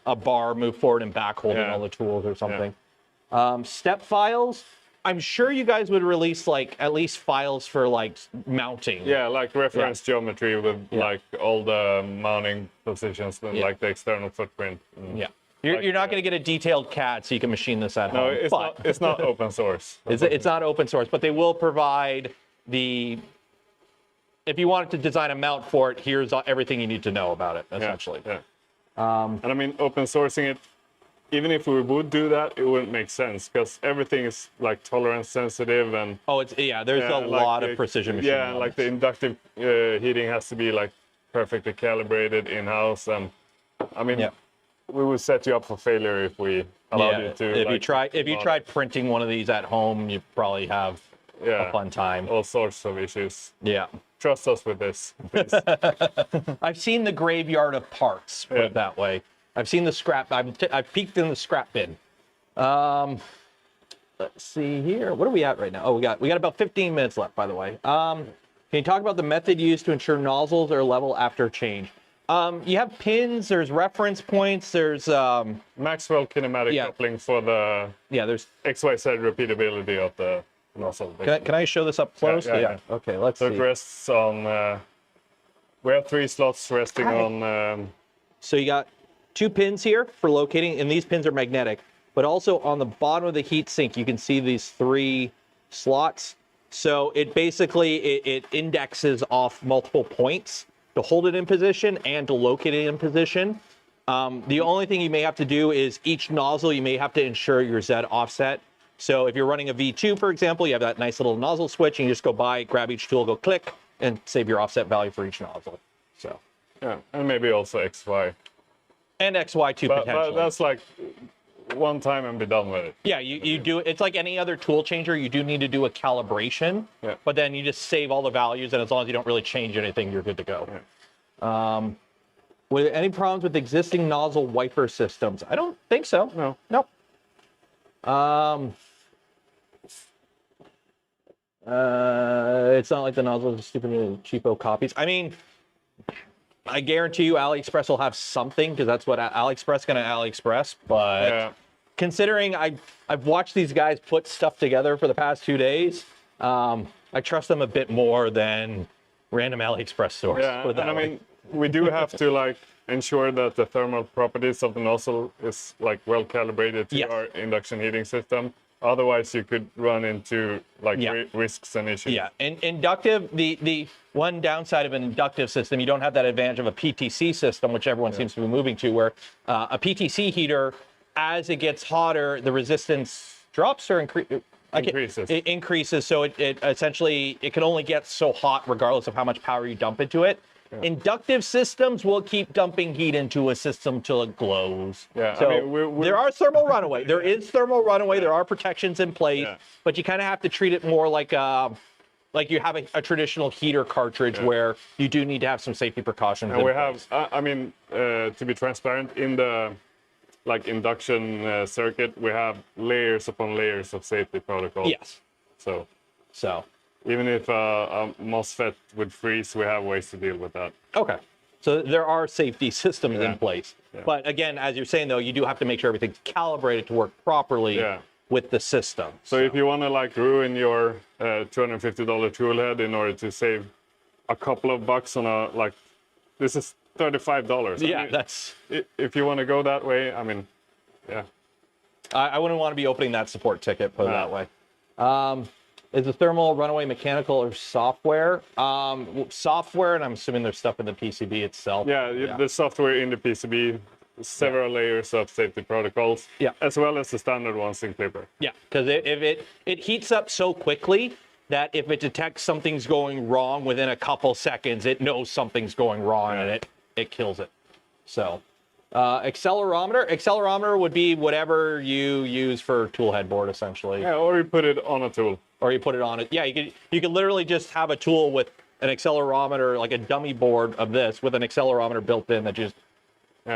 a bar move forward and back holding all the tools or something. Step files. I'm sure you guys would release like at least files for like mounting. Yeah, like reference geometry with like all the mounting positions and like the external footprint. Yeah. You're not going to get a detailed CAD so you can machine this at home. No, it's not open source. It's not open source, but they will provide if you wanted to design a mount for it, here's everything you need to know about it, essentially. Yeah. And I mean, open sourcing it even if we would do that, it wouldn't make sense because everything is like tolerance sensitive and Oh, it's there's a lot of precision machining. Yeah, and like the inductive heating has to be like perfectly calibrated in house, and I mean, we would set you up for failure if we allowed you to. If you tried printing one of these at home, you probably have a fun time. All sorts of issues. Yeah. Trust us with this, please. I've seen the graveyard of parts, put it that way. I've seen the scrap. I've peeked in the scrap bin. Let's see here. What are we at right now? Oh, we got about 15 minutes left, by the way. Can you talk about the method used to ensure nozzles are level after change? You have pins. There's reference points. There's Maxwell kinematic coupling for the there's XYZ repeatability of the nozzle. Can I show this up close? Yeah. Okay, let's see. So it rests on. We have 3 slots resting on. So you got 2 pins here for locating, and these pins are magnetic. But also on the bottom of the heat sink, you can see these 3 slots. So it basically it indexes off multiple points to hold it in position and to locate it in position. The only thing you may have to do is each nozzle, you may have to ensure your Z offset. So if you're running a V2, for example, you have that nice little nozzle switch, and you just go by, grab each tool, go click, and save your offset value for each nozzle. So yeah, and maybe also XY. And XY too, potentially. But that's like one time and be done with it. Yeah, you do. It's like any other tool changer. You do need to do a calibration, but then you just save all the values, and as long as you don't really change anything, you're good to go. Yeah. Were there any problems with existing nozzle wiper systems? I don't think so. No. Nope. It's not like the nozzles are stupid cheapo copies. I mean, I guarantee you AliExpress will have something, because that's what AliExpress going to AliExpress. But considering I've watched these guys put stuff together for the past 2 days, I trust them a bit more than random AliExpress stores. Yeah, and I mean, we do have to like ensure that the thermal properties of the nozzle is like well calibrated to our induction heating system. Otherwise, you could run into like risks and issues. Yeah, and inductive, the one downside of an inductive system, you don't have that advantage of a PTC system, which everyone seems to be moving to, where a PTC heater, as it gets hotter, the resistance drops or increases. It increases, so it essentially, it can only get so hot regardless of how much power you dump into it. Yeah. Inductive systems will keep dumping heat into a system till it glows. Yeah, so I mean, there are thermal runaway. There is thermal runaway. There are protections in place, but you kind of have to treat it more like you have a traditional heater cartridge where you do need to have some safety precautions. And we have, I mean, to be transparent, in the like induction circuit, we have layers upon layers of safety protocols. Yes. So. Even if a MOSFET would freeze, we have ways to deal with that. Okay. So there are safety systems in place. Yeah. But again, as you're saying, though, you do have to make sure everything's calibrated to work properly with the system. So if you want to like ruin your $250 tool head in order to save a couple of bucks on a, like, this is $35. Yeah, I mean, that's... If you want to go that way, I mean, I wouldn't want to be opening that support ticket, put it that way. Is the thermal runaway mechanical or software? Software, and I'm assuming there's stuff in the PCB itself. Yeah, the software in the PCB, several layers of safety protocols, as well as the standard ones in Clipper. Yeah, because if it heats up so quickly that if it detects something's going wrong within a couple seconds, it knows something's going wrong and it kills it. So, accelerometer would be whatever you use for tool headboard, essentially. Yeah, or you put it on a tool. Or you put it on it. Yeah, you could literally just have a tool with an accelerometer, like a dummy board of this, with an accelerometer built in that just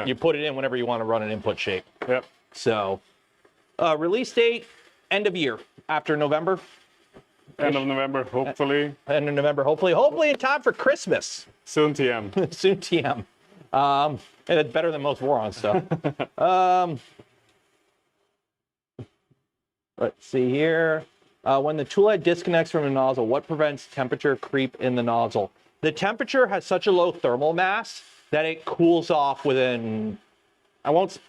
you put it in whenever you want to run an input shape. Yep. So, release date, end of year, after November. End of November, hopefully. End of November, hopefully. Hopefully in time for Christmas. Soon TM. Soon TM. And it's better than most War-On stuff. Let's see here. When the tool head disconnects from the nozzle, what prevents temperature creep in the nozzle? The temperature has such a low thermal mass that it cools off within,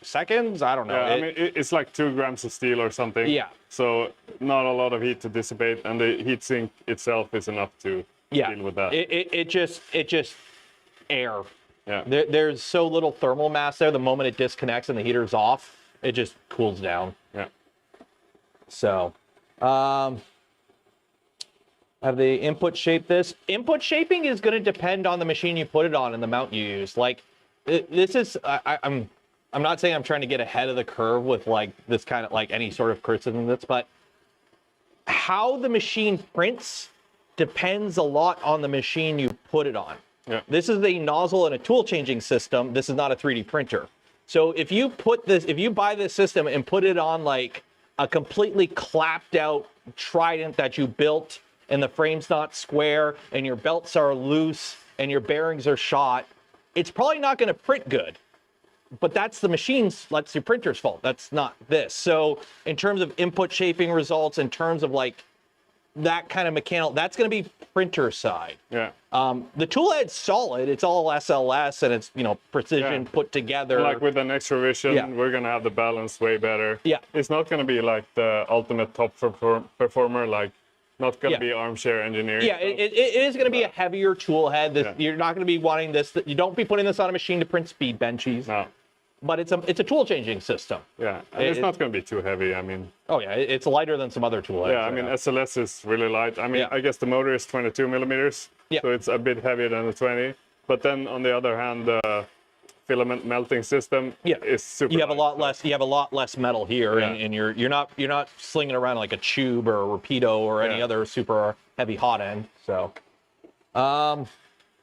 seconds? I don't know. Yeah, I mean, it's like 2 grams of steel or something. Yeah. So not a lot of heat to dissipate, and the heat sink itself is enough to deal with that. It just air. Yeah. There's so little thermal mass there the moment it disconnects and the heater's off It just cools down. Yeah. So, have they input shaped this? Input shaping is going to depend on the machine you put it on and the mount you use. Like, this is, I'm not saying I'm trying to get ahead of the curve with like this kind of like any sort of criticism of this, but how the machine prints depends a lot on the machine you put it on. Yeah. This is a nozzle and a tool changing system. This is not a 3D printer. So if you buy this system and put it on like a completely clapped out Trident that you built and the frame's not square and your belts are loose and your bearings are shot, it's probably not going to print good. But that's the that's your printer's fault. That's not this. So in terms of input shaping results, in terms of like that kind of mechanical, that's going to be printer side. Yeah. The tool head's solid. It's all SLS and it's, you know, precision put together. Like with the next revision, we're going to have the balance way better. Yeah. It's not going to be like the ultimate top performer, like not going to be armchair engineering. Yeah, it is going to be a heavier tool head. You're not going to be wanting this. You don't be putting this on a machine to print speed benchies. No. But it's a tool changing system. Yeah, and it's not going to be too heavy. I mean. Oh yeah, it's lighter than some other tool heads. Yeah, I mean SLS is really light. I mean, I guess the motor is 22 millimeters, so it's a bit heavier than the 20. But then on the other hand, the filament melting system is super. You have light, a lot less. You have a lot less metal here, and you're not slinging around like a tube or a Rapido or any other super heavy hot end. So.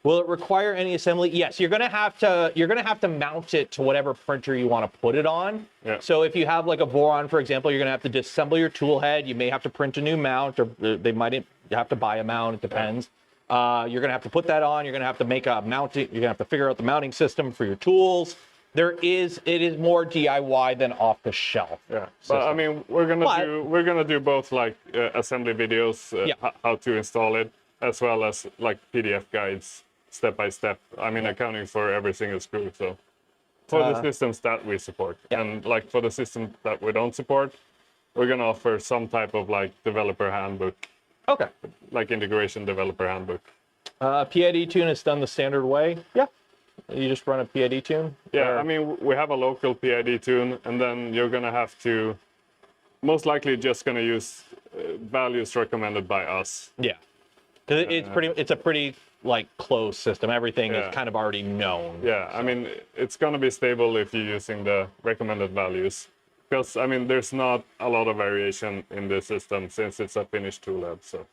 Will it require any assembly? Yes, you're gonna have to mount it to whatever printer you want to put it on. Yeah. So if you have like a Voron, for example, you're gonna have to disassemble your tool head. You may have to print a new mount, or they might have to buy a mount. It depends. You're gonna have to put that on. You're gonna have to make a mounting. You're gonna have to figure out the mounting system for your tools. It is more DIY than off the shelf. Yeah, but I mean, we're gonna do both like assembly videos, how to install it, as well as like PDF guides. Step by step. I mean, accounting for every single screw. So for the systems that we support, and like for the systems that we don't support, we're gonna offer some type of like developer handbook. Okay. Like integration developer handbook. PID tune is done the standard way. Yeah. You just run a PID tune. Yeah. I mean, we have a local PID tune, and then you're gonna have to most likely just gonna use values recommended by us. Yeah. Because it's a pretty like closed system. Everything is kind of already known. Yeah, I mean, it's going to be stable if you're using the recommended values. Because, I mean, there's not a lot of variation in the system since it's a finished tool head. So.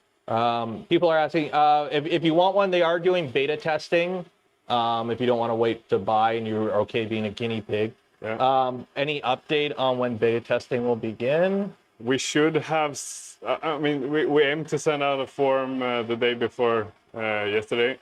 People are asking, if you want one, they are doing beta testing. If you don't want to wait to buy and you're okay being a guinea pig. Yeah. Any update on when beta testing will begin? We should have, I mean, we aim to send out a form the day before yesterday.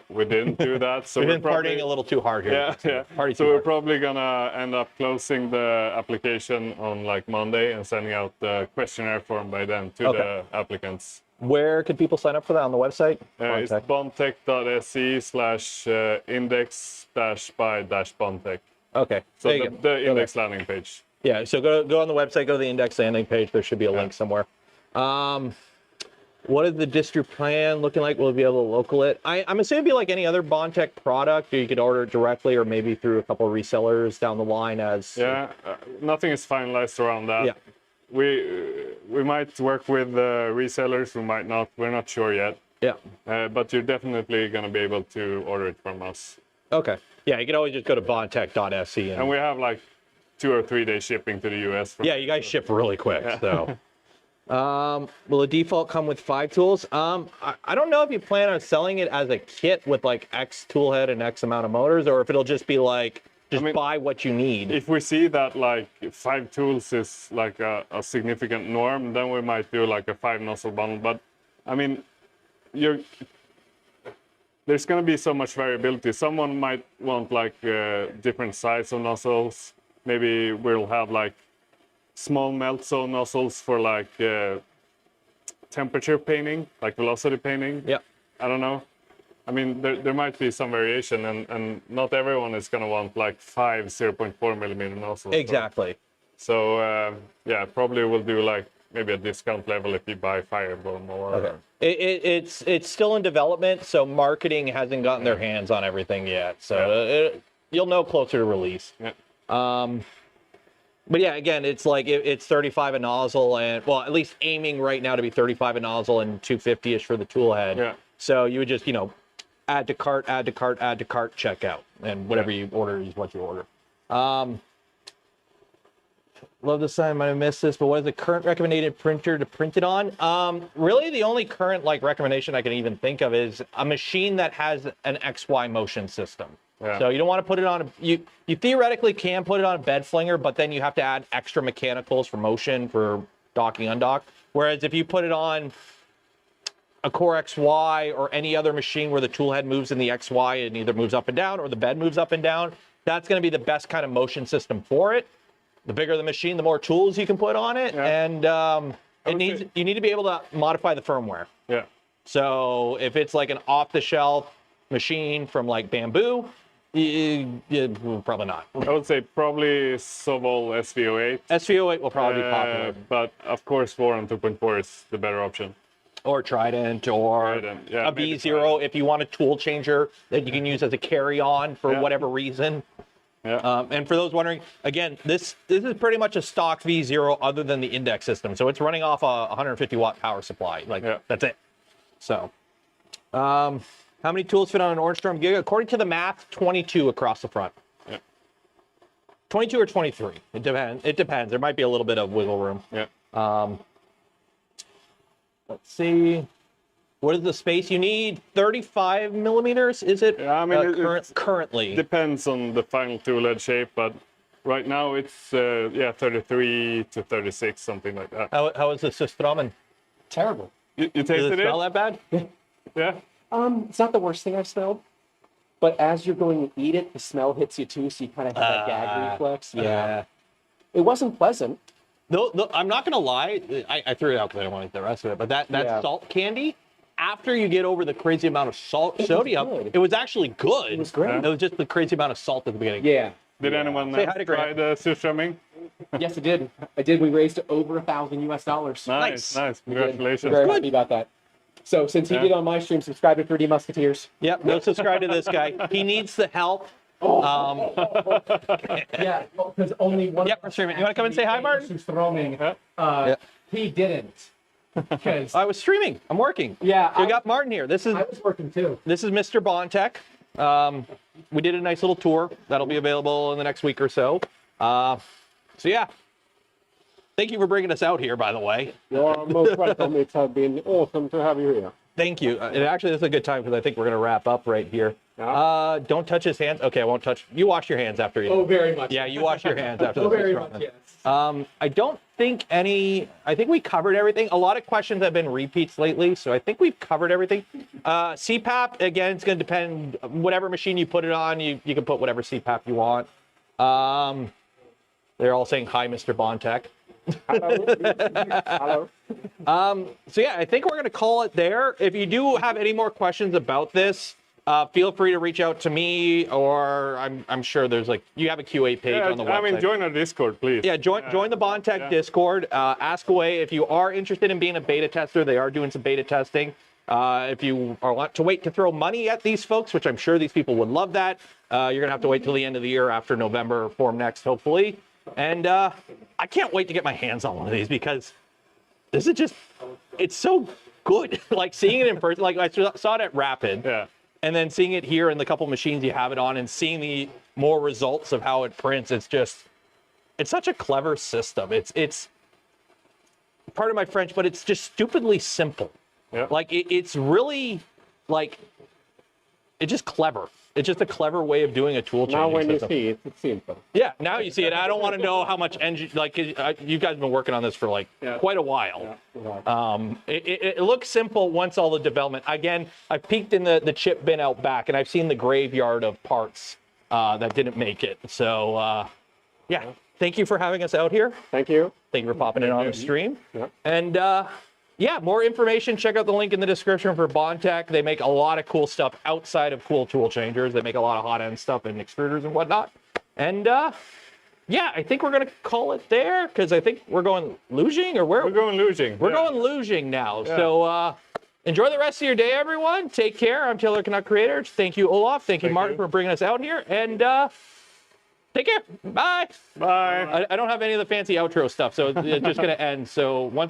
We didn't do that. So we've been partying a little too hard here. Yeah. So we're probably going to end up closing the application on like Monday and sending out the questionnaire form by then to the applicants. Where could people sign up for that on the website? It's bondtech.se/index-by-bondtech. Okay. So the index landing page. Yeah, so go on the website, go to the index landing page. There should be a link somewhere. What is the distro plan looking like? Will we be able to local it? I'm assuming it'd be like any other BONDTECH product, or you could order it directly or maybe through a couple of resellers down the line as... Yeah, nothing is finalized around that. Yeah. We might work with resellers, we might not. We're not sure yet. Yeah. But you're definitely going to be able to order it from us. Okay. Yeah, you can always just go to bondtech.se. And we have like 2 or 3 day shipping to the US. Yeah, you guys ship really quick, so. Will the default come with 5 tools? I don't know if you plan on selling it as a kit with like X tool head and X amount of motors, or if it'll just be like, buy what you need. If we see that like 5 tools is like a significant norm, then we might do like a 5 nozzle bundle. But I mean, there's going to be so much variability. Someone might want like different size of nozzles. Maybe we'll have like small melt zone nozzles for like temperature painting, like velocity painting. Yeah. I don't know. I mean, there might be some variation, and not everyone is going to want like 5 0.4 millimeter nozzles. Exactly. So yeah, probably we'll do like maybe a discount level if you buy Fireball more. Okay. It's still in development, so marketing hasn't gotten their hands on everything yet. So you'll know closer to release. Yeah. But yeah, again, it's like it's 35 a nozzle, and well, at least aiming right now to be 35 a nozzle and 250-ish for the tool head. Yeah. So you would just, you know, add to cart, add to cart, add to cart, check out, and whatever you order is what you order. Love this time, I missed this, but what is the current recommended printer to print it on? Really, the only current like recommendation I can even think of is a machine that has an XY motion system. Yeah. So you don't want to put it on you theoretically can put it on a bed flinger, but then you have to add extra mechanicals for motion for docking, undock. Whereas if you put it on a Core XY or any other machine where the tool head moves in the XY and either moves up and down or the bed moves up and down, that's going to be the best kind of motion system for it. The bigger the machine, the more tools you can put on it, and you need to be able to modify the firmware. Yeah. So if it's like an off-the-shelf machine from like Bamboo, probably not. I would say probably Sovol SV08. SV08 will probably be popular. But of course, Voron 2.4 is the better option. Or Trident, or yeah, a V0 if you want a tool changer that you can use as a carry-on for whatever reason. Yeah. And for those wondering, again, this is pretty much a stock V0 other than the index system. So it's running off a 150-watt power supply. Like, that's it. So, how many tools fit on an Orange-Storm Giga? According to the math, 22 across the front. Yeah. 22 or 23. It depends. It depends. There might be a little bit of wiggle room. Yeah. Let's see. What is the space you need? 35 millimeters, is it? Yeah, I mean, currently. Depends on the final tool head shape, but right now it's 33 to 36, something like that. How is the Systramen? Terrible. You tasted Does it smell that bad? Yeah. It's not the worst thing I've smelled, but as you're going to eat it, the smell hits you too, so you kind of have that gag reflex. Yeah. It wasn't pleasant. No, I'm not gonna lie. I threw it out because I don't want to eat the rest of it. But that salt candy, after you get over the crazy amount of sodium, it was actually good. It was great. It was just the crazy amount of salt at the beginning. Yeah. Did anyone try the Systramen? Yes, I did. We raised over $1,000 US. Nice. Congratulations. Very happy about that. So since he did on my stream, subscribe to 3D Musketeers. Yep. No, subscribe to this guy. He needs the help. Yeah, because only one. Yep, we're streaming. You want to come and say hi, Martin? He didn't. Because I was streaming. I'm working. Yeah, So we got Martin here. I was working too. This is Mr. BONDTECH. We did a nice little tour that'll be available in the next week or so. So yeah, thank you for bringing us out here, by the way. You're most welcome. It's been awesome to have you here. Thank you. And actually, this is a good time because I think we're going to wrap up right here. Yeah. Don't touch his hands. Okay, I won't touch. You wash your hands after you. Oh, very much. Yeah, you wash your hands after the very restaurant. much, yes. I don't think I think we covered everything. A lot of questions have been repeats lately, so I think we've covered everything. CPAP, again, it's going to depend. Whatever machine you put it on, you can put whatever CPAP you want. They're all saying, hi, Mr. BONDTECH. Hello. Hello. So yeah, I think we're going to call it there. If you do have any more questions about this, feel free to reach out to me, or I'm sure there's you have a QA page on the website. I mean, join our Discord, please. Yeah, join the BONDTECH Discord. Ask away. If you are interested in being a beta tester, they are doing some beta testing. If you want to wait to throw money at these folks, which I'm sure these people would love that, you're going to have to wait till the end of the year after November Form Next, hopefully. And I can't wait to get my hands on one of these because this is it's so good. Like seeing it in person, like I saw it at Rapid. Yeah. And then seeing it here in the couple machines you have it on and seeing the more results of how it prints, it's such a clever system. It's part of my French, but it's just stupidly simple. Yeah. Like it's really it's just clever. It's just a clever way of doing a tool changing Now when system. you see it, it's simple. Yeah, now you see it. I don't want to know how much engine, you guys have been working on this for quite a while. Yeah. It looks simple once all the development. Again, I peeked in the chip bin out back, and I've seen the graveyard of parts that didn't make it. So, yeah, thank you for having us out here. Thank you. Thank you for popping in on the stream. Yeah. And yeah, more information, check out the link in the description for BONDTECH. They make a lot of cool stuff outside of cool tool changers. They make a lot of hot-end stuff and extruders and whatnot. And yeah, I think we're going to call it there because I think we're going luging or where? We're going luging. We're going luging now. Yeah. So enjoy the rest of your day, everyone. Take care. I'm Taylor Canuck Creator. Thank you, Olaf. Thank you, Martin, for bringing us out here. And Take care. Bye. Bye. I don't have any of the fancy outro stuff, so it's just going to end. So once